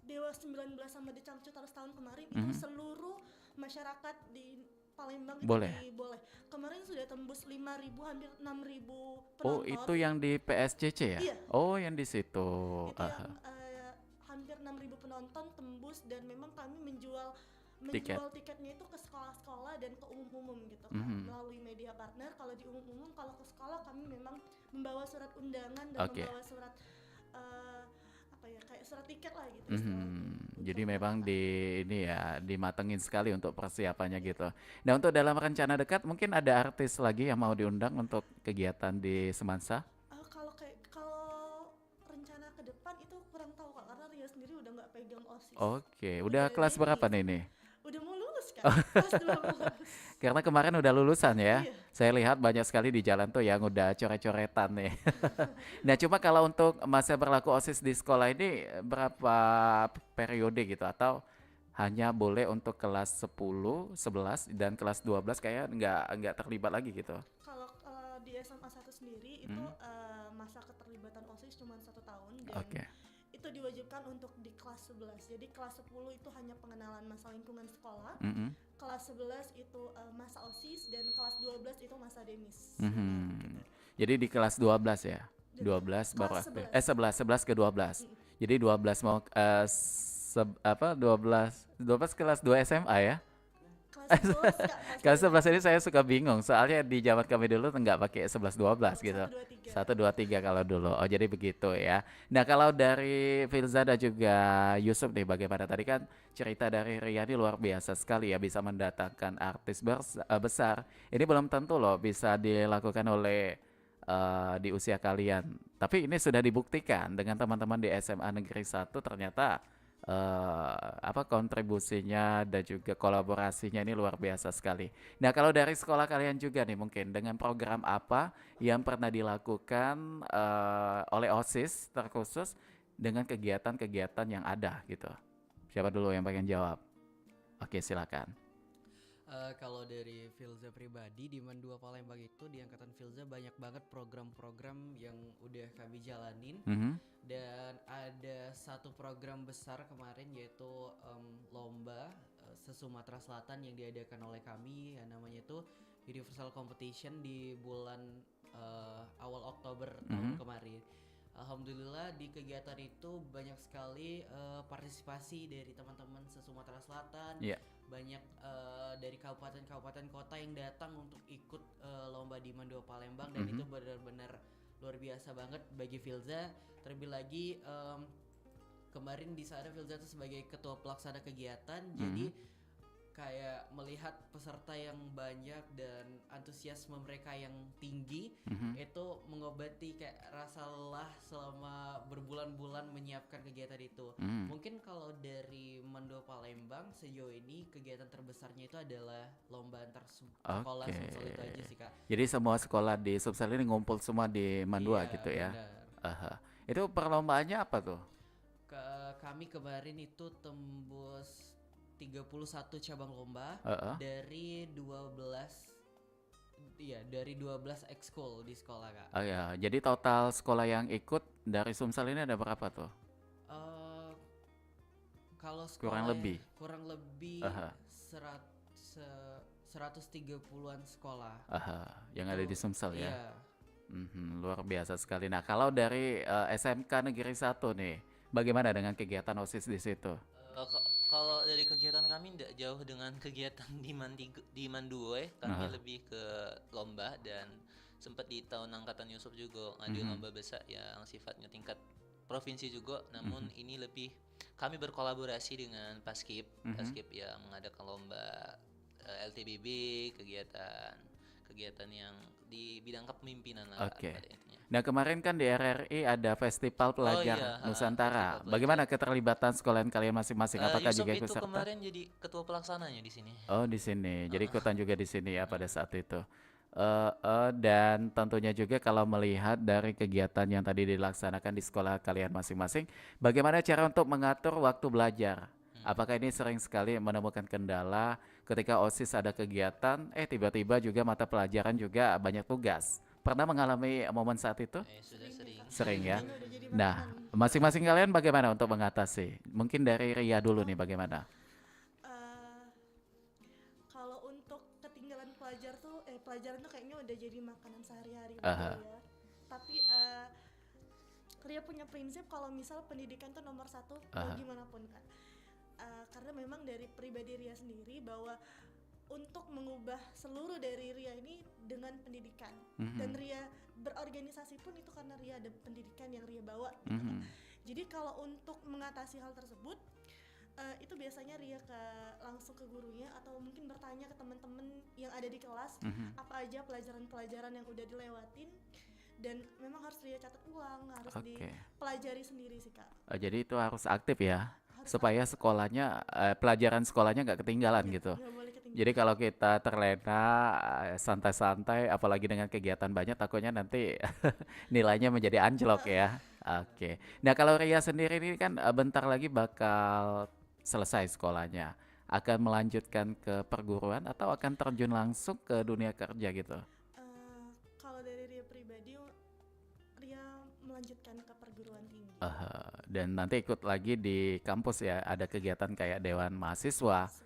Dewa 19 sama The Changchuters tahun kemarin itu Mhm. seluruh masyarakat di Palembang itu Boleh. boleh. Kemarin sudah tembus 5.000 hampir 6.000 Oh, penonton. itu yang di PSCC ya? Iya. Oh, yang di situ. Itu Aha. yang hampir 6.000 penonton tembus, dan memang kami menjual Tiket. tiketnya itu ke sekolah-sekolah dan ke umum-umum gitu kan, Mhm. melalui media partner. Kalau di umum-umum, kalau ke sekolah kami memang membawa surat undangan dan Oke. membawa surat apa ya, kayak surat tiket lah gitu istilahnya. Mhm. Jadi Untuk memang mereka. ini ya dimatengin sekali untuk persiapannya gitu. Nah untuk dalam rencana dekat mungkin ada artis lagi yang mau diundang untuk kegiatan di Semansa? Kalau rencana ke depan itu kurang tahu Kak, karena Ria sendiri udah nggak pegang OSIS. Oke, udah kelas ini, berapa nih ini? Udah mau lulus kan? Kelas 2 mau lulus. Karena kemarin udah lulusan ya. Iya. Saya lihat banyak sekali di jalan tuh yang udah coret-coretan nih. Nah cuma kalau untuk masa berlaku OSIS di sekolah ini berapa periode gitu atau hanya boleh untuk kelas 10, 11 dan kelas 12 kayak nggak terlibat lagi gitu. Kalau di SMA 1 sendiri itu masa keterlibatan OSIS cuma 1 tahun, dan Oke. itu diwajibkan untuk di kelas 11. Jadi kelas 10 itu hanya pengenalan masa lingkungan sekolah, Mhm. kelas 11 itu masa OSIS, dan kelas 12 itu masa demis. Mhm. Jadi di kelas 12 ya? 12 baru Kelas aktif. 11. 11 ke 12. Jadi 12 mau 12 kelas 2 SMA ya? Kelas 11 Kak, Kelas 11 ini saya suka bingung soalnya di zaman kami dulu nggak pakai 11 12 gitu. 1, 2, 3. 1 2 3 kalau dulu. Oh, jadi begitu ya. Nah, kalau dari Filza dan juga Yusuf nih bagaimana tadi kan cerita dari Riyani luar biasa sekali ya bisa mendatangkan artis besar. Ini belum tentu loh bisa dilakukan oleh di usia kalian. Tapi ini sudah dibuktikan dengan teman-teman di SMA Negeri 1 ternyata kontribusinya dan juga kolaborasinya ini luar biasa sekali. Nah, kalau dari sekolah kalian juga nih mungkin dengan program apa yang pernah dilakukan oleh OSIS terkhusus dengan kegiatan-kegiatan yang ada gitu. Siapa dulu yang pengen jawab? Oke, silakan. Kalau dari Filza pribadi di Mandua Palembang itu di angkatan Filza banyak banget program-program yang udah kami jalanin. Dan ada satu program besar kemarin yaitu lomba se-Sumatera Selatan yang diadakan oleh kami yang namanya itu Universal Competition di bulan awal Oktober tahun kemarin. Alhamdulillah di kegiatan itu banyak sekali partisipasi dari teman-teman se-Sumatera Selatan. Banyak dari kabupaten-kabupaten kota yang datang untuk ikut lomba di Mandua Palembang dan itu benar-benar luar biasa banget bagi Filza. Terlebih lagi kemarin di sana Filza itu sebagai ketua pelaksana kegiatan, jadi kayak melihat peserta yang banyak dan antusiasme mereka yang tinggi itu mengobati kayak rasa lelah selama berbulan-bulan menyiapkan kegiatan itu. Mungkin kalau dari Mandua Palembang sejauh ini kegiatan terbesarnya itu adalah lomba antar sekolah Sumsel itu aja sih Kak. Jadi semua sekolah di Sumsel ini ngumpul semua di Mandua gitu ya. Itu perlombaannya apa tuh? Kami kemarin itu tembus 31 cabang lomba dari 12 ekskul di sekolah Kak. Jadi total sekolah yang ikut dari Sumsel ini ada berapa tuh? Kalau sekolah kurang lebih 130-an sekolah. Yang ada di Sumsel ya. Luar biasa sekali. Nah, kalau dari SMK Negeri 1 nih, bagaimana dengan kegiatan OSIS di situ? Kalau dari kegiatan kami tidak jauh dengan kegiatan di Mandua, kami lebih ke lomba dan sempat di tahun angkatan Yusuf juga ngadu lomba besar yang sifatnya tingkat provinsi juga, namun ini lebih kami berkolaborasi dengan Paskib yang mengadakan lomba LTBB, kegiatan yang di bidang kepemimpinan lah pada intinya. Nah kemarin kan di RRI ada Festival Pelajar Nusantara. Bagaimana keterlibatan sekolah kalian masing-masing? Apakah Yusuf juga ikut itu serta? kemarin jadi ketua pelaksananya di sini. Oh di sini, jadi ikutan juga di sini ya pada saat itu. Dan tentunya juga kalau melihat dari kegiatan yang tadi dilaksanakan di sekolah kalian masing-masing, bagaimana cara untuk mengatur waktu belajar? Apakah ini sering sekali menemukan kendala ketika OSIS ada kegiatan, tiba-tiba juga mata pelajaran juga banyak tugas? Pernah mengalami momen saat itu? Sudah sering. Sering ya. Nah, masing-masing kalian bagaimana untuk mengatasi? Mungkin dari Ria dulu nih bagaimana? Kalau untuk ketinggalan pelajaran tuh kayaknya udah jadi makanan sehari-hari ya. Tapi Ria punya prinsip kalau misal pendidikan tuh nomor satu gimana pun kan. Karena memang dari pribadi Ria sendiri bahwa untuk mengubah seluruh dari Ria ini dengan pendidikan dan Ria berorganisasi pun itu karena Ria ada pendidikan yang Ria bawa gitu kan. Jadi kalau untuk mengatasi hal tersebut itu biasanya Ria langsung ke gurunya atau mungkin bertanya ke teman-teman yang ada di kelas apa aja pelajaran-pelajaran yang udah dilewatin dan memang harus Ria catat ulang, harus dipelajari sendiri sih Kak. Jadi itu harus aktif ya, supaya sekolahnya pelajaran sekolahnya nggak ketinggalan gitu. Jadi kalau kita terlena santai-santai, apalagi dengan kegiatan banyak, takutnya nanti nilainya menjadi anjlok ya. Nah kalau Ria sendiri ini kan bentar lagi bakal selesai sekolahnya, akan melanjutkan ke perguruan atau akan terjun langsung ke dunia kerja gitu? Kalau dari Ria pribadi, Ria melanjutkan ke perguruan tinggi. Dan nanti ikut lagi di kampus ya, ada kegiatan kayak Dewan Mahasiswa.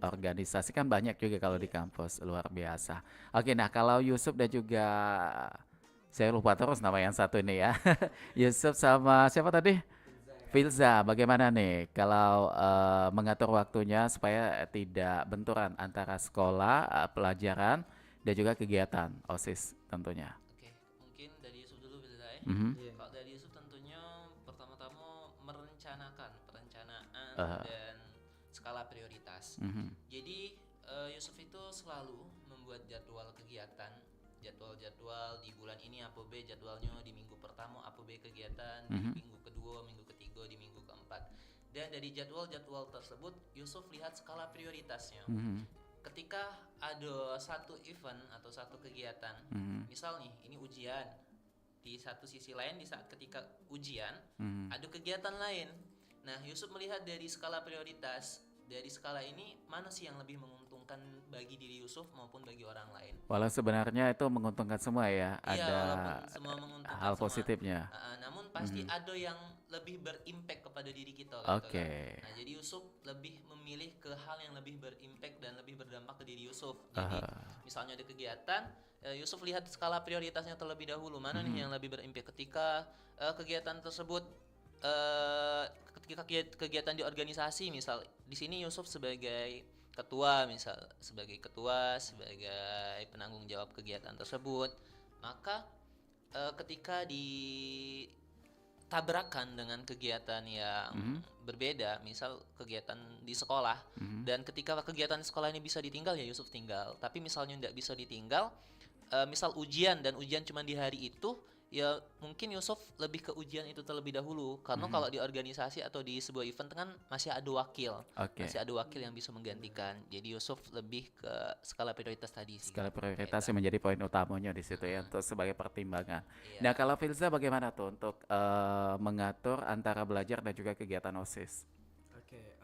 Organisasi kan banyak juga kalau di kampus, luar biasa. Nah kalau Yusuf dan juga saya lupa terus nama yang satu ini ya. Yusuf sama siapa tadi? Filza, bagaimana nih kalau mengatur waktunya supaya tidak benturan antara sekolah, pelajaran dan juga kegiatan OSIS tentunya. Mungkin dari Yusuf dulu Filza ya. Kalau dari Yusuf tentunya pertama-tama merencanakan perencanaan dan skala prioritas. Jadi Yusuf itu selalu membuat jadwal kegiatan, jadwal di bulan ini apa B jadwalnya, di minggu pertama apa B kegiatan, di minggu kedua, minggu ketiga, di minggu keempat. Dan dari jadwal-jadwal tersebut Yusuf lihat skala prioritasnya. Ketika ada satu event atau satu kegiatan, misal nih ini ujian, di satu sisi lain di saat ketika ujian ada kegiatan lain. Nah Yusuf melihat dari skala prioritas, dari skala ini mana sih yang lebih menguntungkan menguntungkan bagi diri Yusuf maupun bagi orang lain. Walau sebenarnya itu menguntungkan semua ya, Iya, ada walaupun semua menguntungkan hal semua, positifnya. namun pasti Mhm. ada yang lebih berimpact kepada diri kita gitu Oke. kan. Nah, jadi Yusuf lebih memilih ke hal yang lebih berimpact dan lebih berdampak ke diri Yusuf. Jadi misalnya ada kegiatan, Yusuf lihat skala prioritasnya terlebih dahulu, mana nih yang lebih berimpact ketika kegiatan tersebut, ketika kegiatan di organisasi, misal di sini Yusuf sebagai ketua, misal sebagai ketua, sebagai penanggung jawab kegiatan tersebut, maka ketika ditabrakan dengan kegiatan yang berbeda, misal kegiatan di sekolah, dan ketika kegiatan di sekolah ini bisa ditinggal ya Yusuf tinggal, tapi misalnya tidak bisa ditinggal, misal ujian dan ujian cuma di hari itu, ya mungkin Yusuf lebih ke ujian itu terlebih dahulu, karena kalau di organisasi atau di sebuah event kan masih ada wakil, Oke. masih ada wakil yang bisa menggantikan. Jadi Yusuf lebih ke skala prioritas tadi sih. Skala prioritas yang menjadi poin utamanya di situ ya, untuk sebagai pertimbangan. Nah, Iya. kalau Filza bagaimana tuh untuk mengatur antara belajar dan juga kegiatan OSIS? Oke,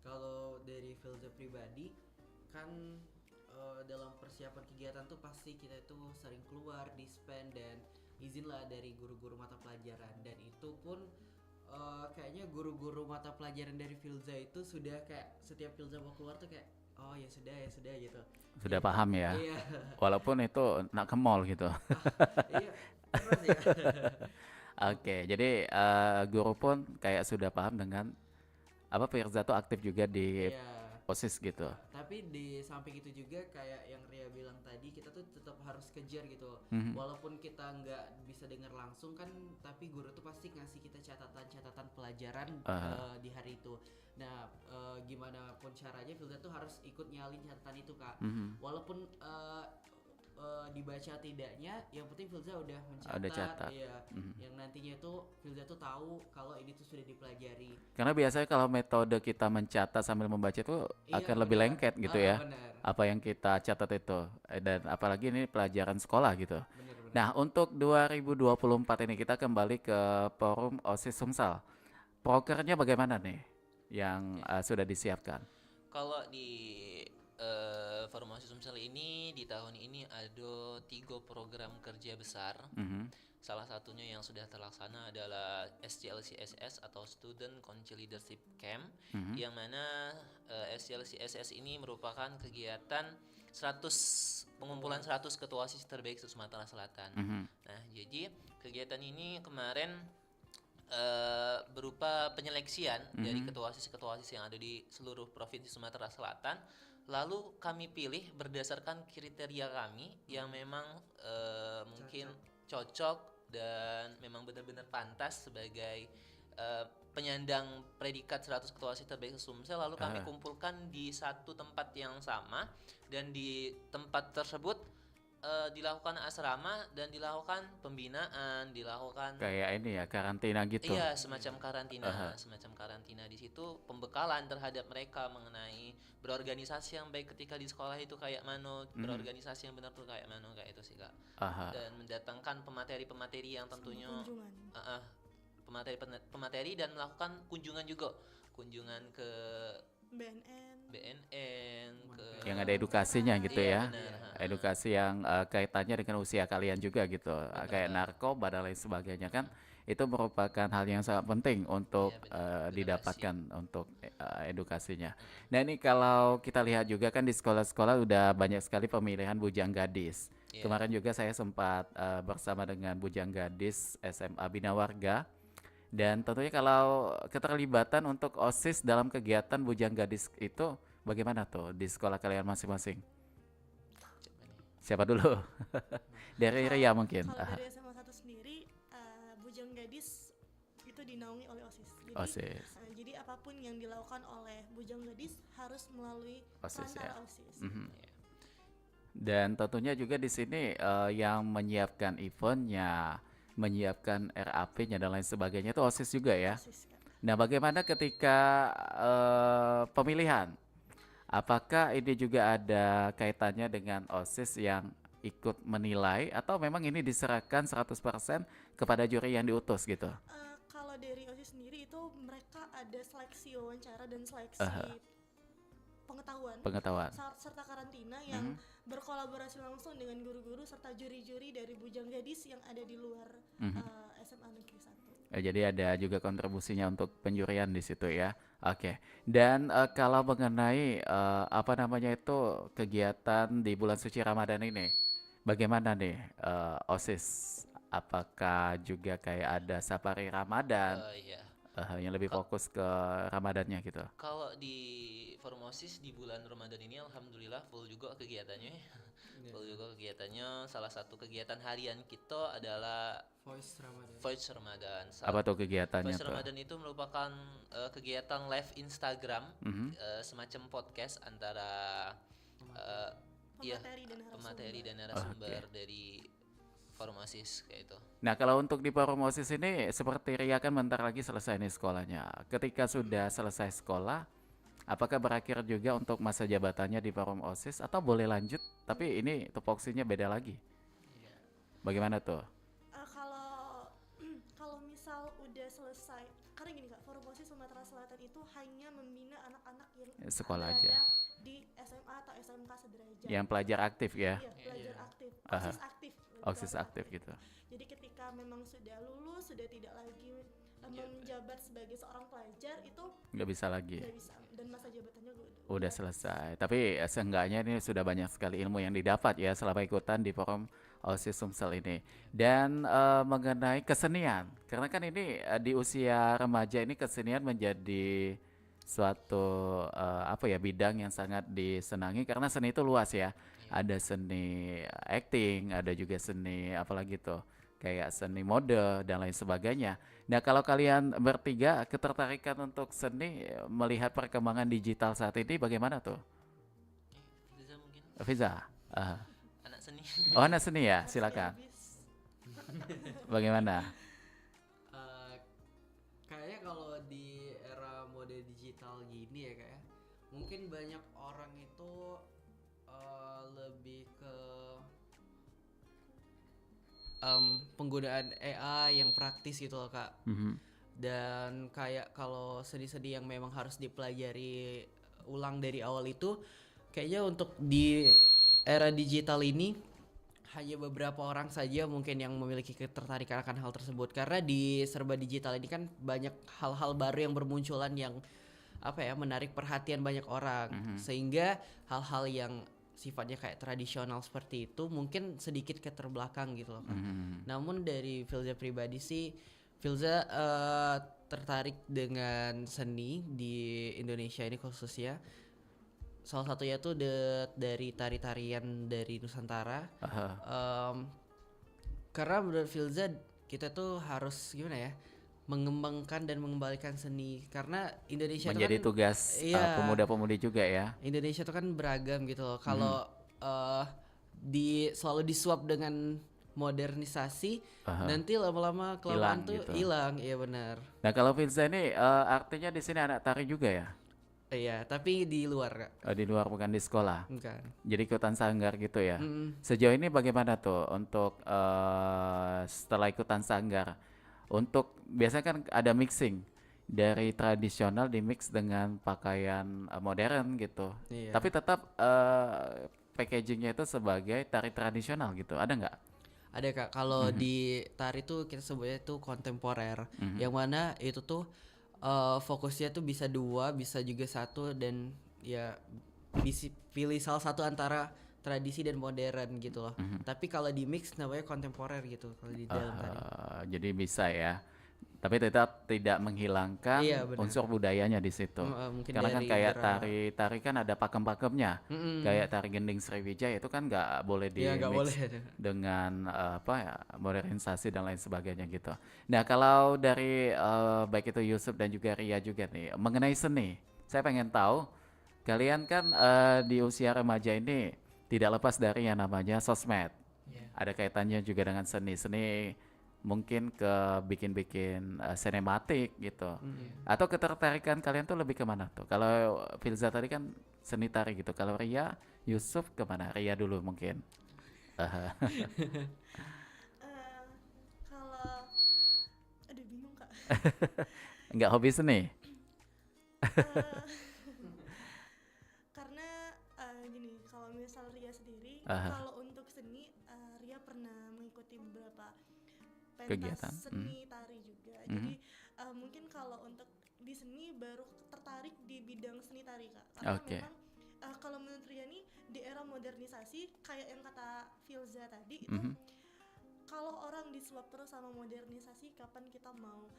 kalau dari Filza pribadi kan dalam persiapan kegiatan tuh pasti kita itu sering keluar, dispen dan izin lah dari guru-guru mata pelajaran, dan itu pun kayaknya guru-guru mata pelajaran dari Filza itu sudah kayak setiap Filza mau keluar tuh kayak oh ya sudah gitu. Sudah Iya, paham ya? Iya. Walaupun itu nak ke mall gitu. Iya, terus ya. Oke, jadi guru pun kayak sudah paham dengan apa Firza tuh aktif juga di Iya. OSIS gitu. Tapi di samping itu juga kayak yang Ria bilang tadi, kita tuh tetap harus kejar gitu. Walaupun kita nggak bisa dengar langsung kan, tapi guru tuh pasti ngasih kita catatan-catatan pelajaran di hari itu. Nah, gimana pun caranya Filda tuh harus ikut nyalin catatan itu, Kak. Walaupun dibaca tidaknya, yang penting Filza udah mencatat, Udah catat. ya, yang nantinya tuh Filza tuh tahu kalau ini tuh sudah dipelajari. Karena biasanya kalau metode kita mencatat sambil membaca itu Iya, akan lebih benar. lengket gitu ya. Benar. Apa yang kita catat itu. Dan apalagi ini pelajaran sekolah gitu. Benar. Nah, untuk 2024 ini kita kembali ke forum OSIS Sumsel. Prokernya bagaimana nih yang sudah disiapkan? Kalau di Forum OSIS Sumsel ini di tahun ini ada 3 program kerja besar. Salah satunya yang sudah terlaksana adalah SCLCSS atau Student Council Leadership Camp, yang mana SCLCSS ini merupakan kegiatan pengumpulan 100 ketua OSIS terbaik Sumatera Selatan. Nah, jadi kegiatan ini kemarin berupa penyeleksian dari ketua OSIS yang ada di seluruh provinsi Sumatera Selatan. Lalu kami pilih berdasarkan kriteria kami yang memang mungkin cocok dan memang benar-benar pantas sebagai penyandang predikat 100 ketua OSIS terbaik Sumsel. Lalu kami kumpulkan di satu tempat yang sama, dan di tempat tersebut dilakukan asrama dan dilakukan pembinaan, dilakukan Kayak ini ya, karantina gitu. iya, semacam karantina di situ, pembekalan terhadap mereka mengenai berorganisasi yang baik ketika di sekolah itu kayak mana, berorganisasi yang benar tuh kayak mana, kayak itu sih, Kak. Dan mendatangkan pemateri-pemateri yang tentunya Kunjungan. pemateri dan melakukan kunjungan juga, kunjungan ke BNN. ke Yang ada edukasinya gitu Iya, ya. benar. Edukasi yang kaitannya dengan usia kalian juga gitu. Kayak narkoba dan lain sebagainya kan. Itu merupakan hal yang sangat penting untuk benar. didapatkan untuk edukasinya. Nah, ini kalau kita lihat juga kan di sekolah-sekolah udah banyak sekali pemilihan bujang gadis. Iya. Kemarin juga saya sempat bersama dengan bujang gadis SMA Bina Warga. Dan tentunya kalau keterlibatan untuk OSIS dalam kegiatan bujang gadis itu bagaimana tuh di sekolah kalian masing-masing? Siapa dulu? Dari Ria mungkin. Kalau dari SMA 1 sendiri, Bujang Gadis itu dinaungi oleh OSIS. Jadi, OSIS. Jadi apapun yang dilakukan oleh Bujang Gadis harus melalui OSIS, perantara ya. OSIS. Dan tentunya juga di sini yang menyiapkan eventnya, menyiapkan RAP-nya dan lain sebagainya itu OSIS juga ya. OSIS, Kak. Nah, bagaimana ketika pemilihan? Apakah ini juga ada kaitannya dengan OSIS yang ikut menilai atau memang ini diserahkan 100% kepada juri yang diutus gitu? Kalau dari OSIS sendiri itu mereka ada seleksi wawancara dan seleksi pengetahuan Pengetahuan. serta karantina yang berkolaborasi langsung dengan guru-guru serta juri-juri dari Bujang Gadis yang ada di luar SMA Negeri 1. Jadi ada juga kontribusinya untuk penjurian di situ ya. Oke. Dan kalau mengenai apa namanya itu kegiatan di bulan suci Ramadan ini, bagaimana nih OSIS? Apakah juga kayak ada safari Ramadan Iya. yang lebih fokus ke Ramadannya gitu? Kalau di Formosis di bulan Ramadan ini alhamdulillah full juga kegiatannya. Full juga kegiatannya. Salah satu kegiatan harian kita adalah Voice Ramadan. Voice Ramadan. Apa tuh kegiatannya Voice tuh? Ramadan itu merupakan kegiatan live Instagram, Mhm. semacam podcast antara iya, Pemateri dan narasumber. pemateri dan narasumber dari Formosis kayak itu. Nah, kalau untuk di Promosis ini seperti Ria kan bentar lagi selesai nih sekolahnya. Ketika sudah selesai sekolah, apakah berakhir juga untuk masa jabatannya di Forum OSIS atau boleh lanjut? Tapi ini tupoksinya beda lagi. Bagaimana tuh? Kalau kalau misal udah selesai, karena gini Kak, Formosi Sumatera Selatan itu hanya membina anak-anak yang Sekolah berada aja. di SMA atau SMK sederajat. Yang pelajar aktif ya? Iya, pelajar aktif, Aha. OSIS aktif. lebih OSIS tepatnya. aktif gitu. Jadi ketika memang sudah lulus, sudah tidak lagi menjabat sebagai seorang pelajar, itu Nggak bisa lagi. nggak bisa, dan masa jabatannya Udah selesai. Tapi seenggaknya ini sudah banyak sekali ilmu yang didapat ya selama ikutan di Forum OSIS Sumsel ini. Dan mengenai kesenian, karena kan ini di usia remaja ini kesenian menjadi suatu apa ya bidang yang sangat disenangi karena seni itu luas ya. Ada seni acting, ada juga seni apalagi tuh kayak seni mode dan lain sebagainya. Nah, kalau kalian bertiga ketertarikan untuk seni melihat perkembangan digital saat ini bagaimana tuh? Bisa mungkin Fiza, anak seni. oh anak seni ya, silakan. Bagaimana? Kayaknya kalau di era mode digital gini ya kayak mungkin banyak orang itu lebih ke penggunaan AI yang praktis gitu loh Kak. Mhm. Dan kayak kalau seni-seni yang memang harus dipelajari ulang dari awal itu kayaknya untuk di era digital ini hanya beberapa orang saja mungkin yang memiliki ketertarikan akan hal tersebut karena di serba digital ini kan banyak hal-hal baru yang bermunculan yang apa ya menarik perhatian banyak orang sehingga hal-hal yang sifatnya kayak tradisional seperti itu mungkin sedikit keterbelakang gitu loh Kak. Namun dari Filza pribadi sih Filza tertarik dengan seni di Indonesia ini khususnya. Salah satunya tuh dari tari-tarian dari Nusantara. Karena menurut Filza kita tuh harus gimana ya mengembangkan dan mengembalikan seni karena Indonesia Menjadi tuh kan tugas iya, pemuda-pemudi juga ya. Indonesia tuh kan beragam gitu loh. Kalau selalu disuap dengan modernisasi, nanti lama-lama kelamaan Hilang tuh gitu. hilang. Iya benar. Nah, kalau Filza ini artinya di sini anak tari juga ya? Iya, tapi di luar Kak. Di luar bukan di sekolah. Bukan. Jadi ikutan sanggar gitu ya. Mm-mm. Sejauh ini bagaimana tuh untuk setelah ikutan sanggar? Untuk biasanya kan ada mixing dari tradisional dimix dengan pakaian modern gitu. Iya. Tapi tetap packagingnya itu sebagai tari tradisional gitu. Ada nggak? Ada Kak, kalau di tari tuh kita sebutnya tuh kontemporer. Yang mana itu tuh fokusnya tuh bisa dua, bisa juga satu dan ya bisa pilih salah satu antara tradisi dan modern gitu loh. Tapi kalau di mix namanya kontemporer gitu kalau di dalam tari. Jadi bisa ya. Tapi tetap tidak menghilangkan Iya, benar. unsur budayanya di situ. Mungkin Karena kan dari kayak beberapa- tari kan ada pakem-pakemnya. Kayak tari gending Sriwijaya itu kan nggak boleh di Iya, nggak mix boleh. dengan apa ya modernisasi dan lain sebagainya gitu. Nah, kalau dari baik itu Yusuf dan juga Ria juga nih mengenai seni, saya pengen tahu kalian kan di usia remaja ini tidak lepas dari yang namanya sosmed. Ada kaitannya juga dengan seni mungkin ke bikin-bikin sinematik gitu. Atau ketertarikan kalian tuh lebih kemana tuh? Kalau Filza tadi kan seni tari gitu. Kalau Ria, Yusuf kemana? Ria dulu mungkin. Kalau aduh bingung Kak. Enggak hobi seni? Karena Aha. kalau untuk seni Ria pernah mengikuti beberapa pentas Kegiatan. seni tari juga. Mhm. Jadi mungkin kalau untuk di seni baru tertarik di bidang seni tari Kak. Karena Oke. memang kalau menurut Ria nih di era modernisasi kayak yang kata Filza tadi itu Mhm. kalau orang disuap terus sama modernisasi kapan kita mau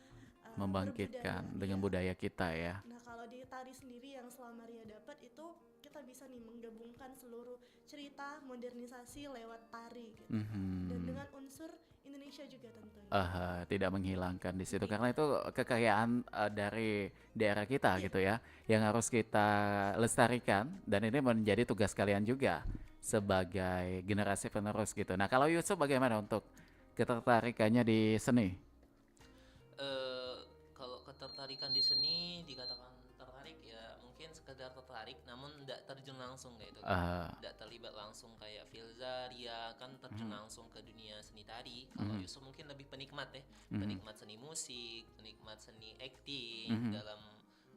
Membangkitkan berbudaya, dengan iya. budaya kita ya. Nah kalau di tari sendiri yang selama Ria dapat itu kita bisa nih menggabungkan seluruh cerita modernisasi lewat tari gitu. Dan Mhm. dengan unsur Indonesia juga tentunya. Tidak menghilangkan di situ karena itu kekayaan dari daerah kita Iya. gitu ya, yang harus kita lestarikan dan ini menjadi tugas kalian juga sebagai generasi penerus gitu. Nah, kalau Yusuf bagaimana untuk ketertarikannya di seni? Kalau ketertarikan di seni dikatakan tertarik ya mungkin sekedar tertarik namun tidak terjun langsung kayak itu kan. Eh, Tidak terlibat langsung kayak Filza, Ria kan terjun Mhm. langsung ke dunia seni tari. Kalau Mhm. Yusuf mungkin lebih penikmat ya, Mhm. penikmat seni musik, penikmat seni acting Mhm. dalam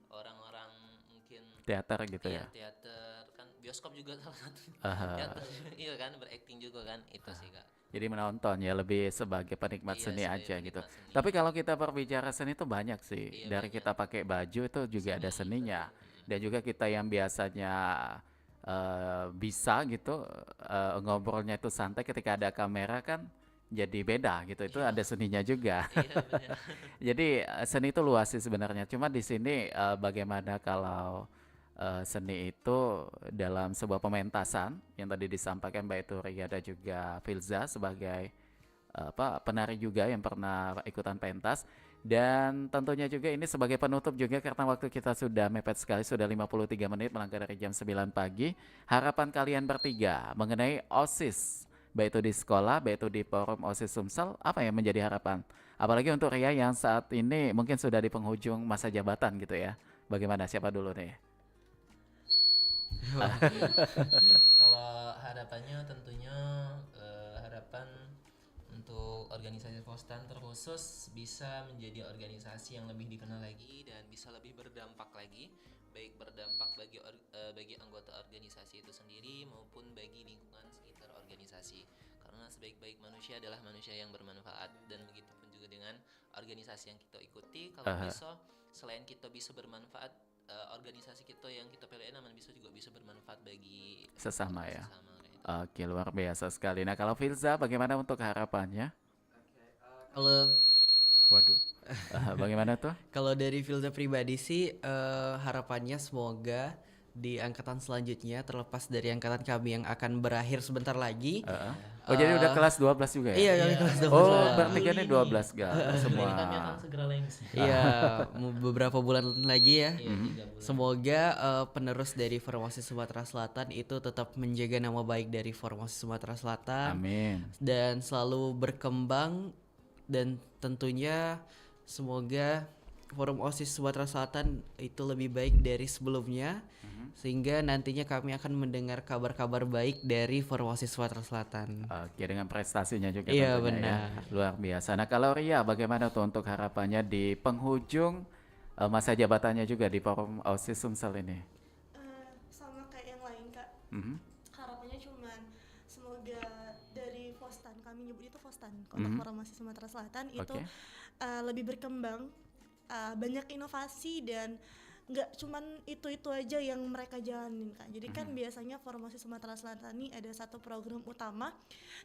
orang-orang mungkin Teater gitu iya, ya. teater kan bioskop juga salah satu Eh, teater iya kan berakting juga kan itu sih kak. jadi menonton ya lebih sebagai penikmat Iya, seni sebagai aja gitu. penikmat seni. Tapi kalau kita berbicara seni itu banyak sih. Iya, Dari banyak. kita pakai baju itu juga ada seninya. Mm-mm. Dan juga kita yang biasanya bisa gitu ngobrolnya itu santai ketika ada kamera kan jadi beda gitu. Itu Iya. ada seninya juga. Iya benar. Jadi seni itu luas sih sebenarnya. Cuma di sini bagaimana kalau seni itu dalam sebuah pementasan yang tadi disampaikan baik itu Ria dan juga Filza sebagai penari juga yang pernah ikutan pentas dan tentunya juga ini sebagai penutup juga karena waktu kita sudah mepet sekali sudah 53 menit melangkah dari jam 9 pagi. Harapan kalian bertiga mengenai OSIS baik itu di sekolah baik itu di forum OSIS Sumsel apa yang menjadi harapan? Apalagi untuk Ria yang saat ini mungkin sudah di penghujung masa jabatan gitu ya. Bagaimana siapa dulu nih? Kalau harapannya tentunya harapan untuk organisasi Postan terkhusus bisa menjadi organisasi yang lebih dikenal lagi dan bisa lebih berdampak lagi, baik berdampak bagi anggota organisasi itu sendiri maupun bagi lingkungan sekitar organisasi. Karena sebaik-baik manusia adalah manusia yang bermanfaat dan begitu pun juga dengan organisasi yang kita ikuti. Kalau Aha. bisa selain kita bisa bermanfaat organisasi kita yang kita pilih bisa juga bisa bermanfaat bagi Sesama ya. sesama kayak gitu. Oke, luar biasa sekali. Nah, kalau Filza bagaimana untuk harapannya? Kalau Waduh. Bagaimana tuh? Kalau dari Filza pribadi sih harapannya semoga di angkatan selanjutnya terlepas dari angkatan kami yang akan berakhir sebentar lagi. Oh, jadi udah kelas 12 juga ya? Iya, kami kelas 12. Oh, bertiga nih 12 gak semua. Ini kami akan segera lengser. Iya, beberapa bulan lagi ya. Iya, 3 bulan. Semoga penerus dari Formasi Sumatera Selatan itu tetap menjaga nama baik dari Formasi Sumatera Selatan Amin. dan selalu berkembang dan tentunya semoga Forum OSIS Sumatera Selatan itu lebih baik dari sebelumnya sehingga nantinya kami akan mendengar kabar-kabar baik dari Forum OSIS Sumatera Selatan. Oke, dengan prestasinya juga Iya, tentunya ya. benar. Luar biasa. Nah, kalau Ria bagaimana tuh untuk harapannya di penghujung masa jabatannya juga di Forum OSIS Sumsel ini? Sama kayak yang lain Kak. Mhm. Harapannya cuman semoga dari Postan, kami nyebut itu Postan untuk Mhm. Formasi Sumatera Selatan itu Oke. lebih berkembang, banyak inovasi dan nggak cuman itu aja yang mereka jalanin Kak. Jadi kan biasanya Formasi Sumatera Selatan ini ada satu program utama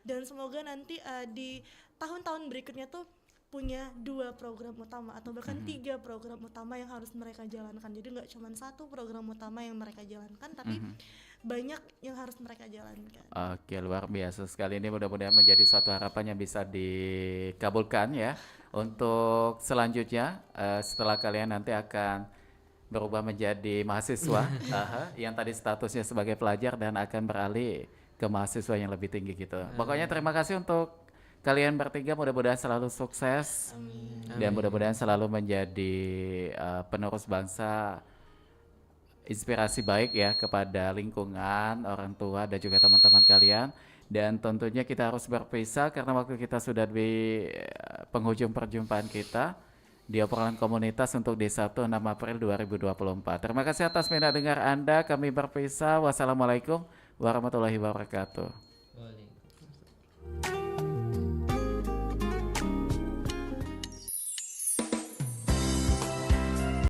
dan semoga nanti di tahun-tahun berikutnya tuh punya 2 program utama atau bahkan 3 program utama yang harus mereka jalankan. Jadi nggak cuman satu program utama yang mereka jalankan tapi banyak yang harus mereka jalankan. Oke, luar biasa sekali. Ini mudah-mudahan menjadi suatu harapan yang bisa dikabulkan ya. Untuk selanjutnya setelah kalian nanti akan berubah menjadi mahasiswa yang tadi statusnya sebagai pelajar dan akan beralih ke mahasiswa yang lebih tinggi gitu. Pokoknya terima kasih untuk kalian bertiga, mudah-mudahan selalu sukses dan mudah-mudahan selalu menjadi penerus bangsa, inspirasi baik ya kepada lingkungan, orang tua dan juga teman-teman kalian. Dan tentunya kita harus berpisah karena waktu kita sudah di penghujung perjumpaan kita di obrolan komunitas untuk di Sabtu 6 April 2024. Terima kasih atas minat dengar Anda. Kami berpisah. Wassalamualaikum warahmatullahi wabarakatuh.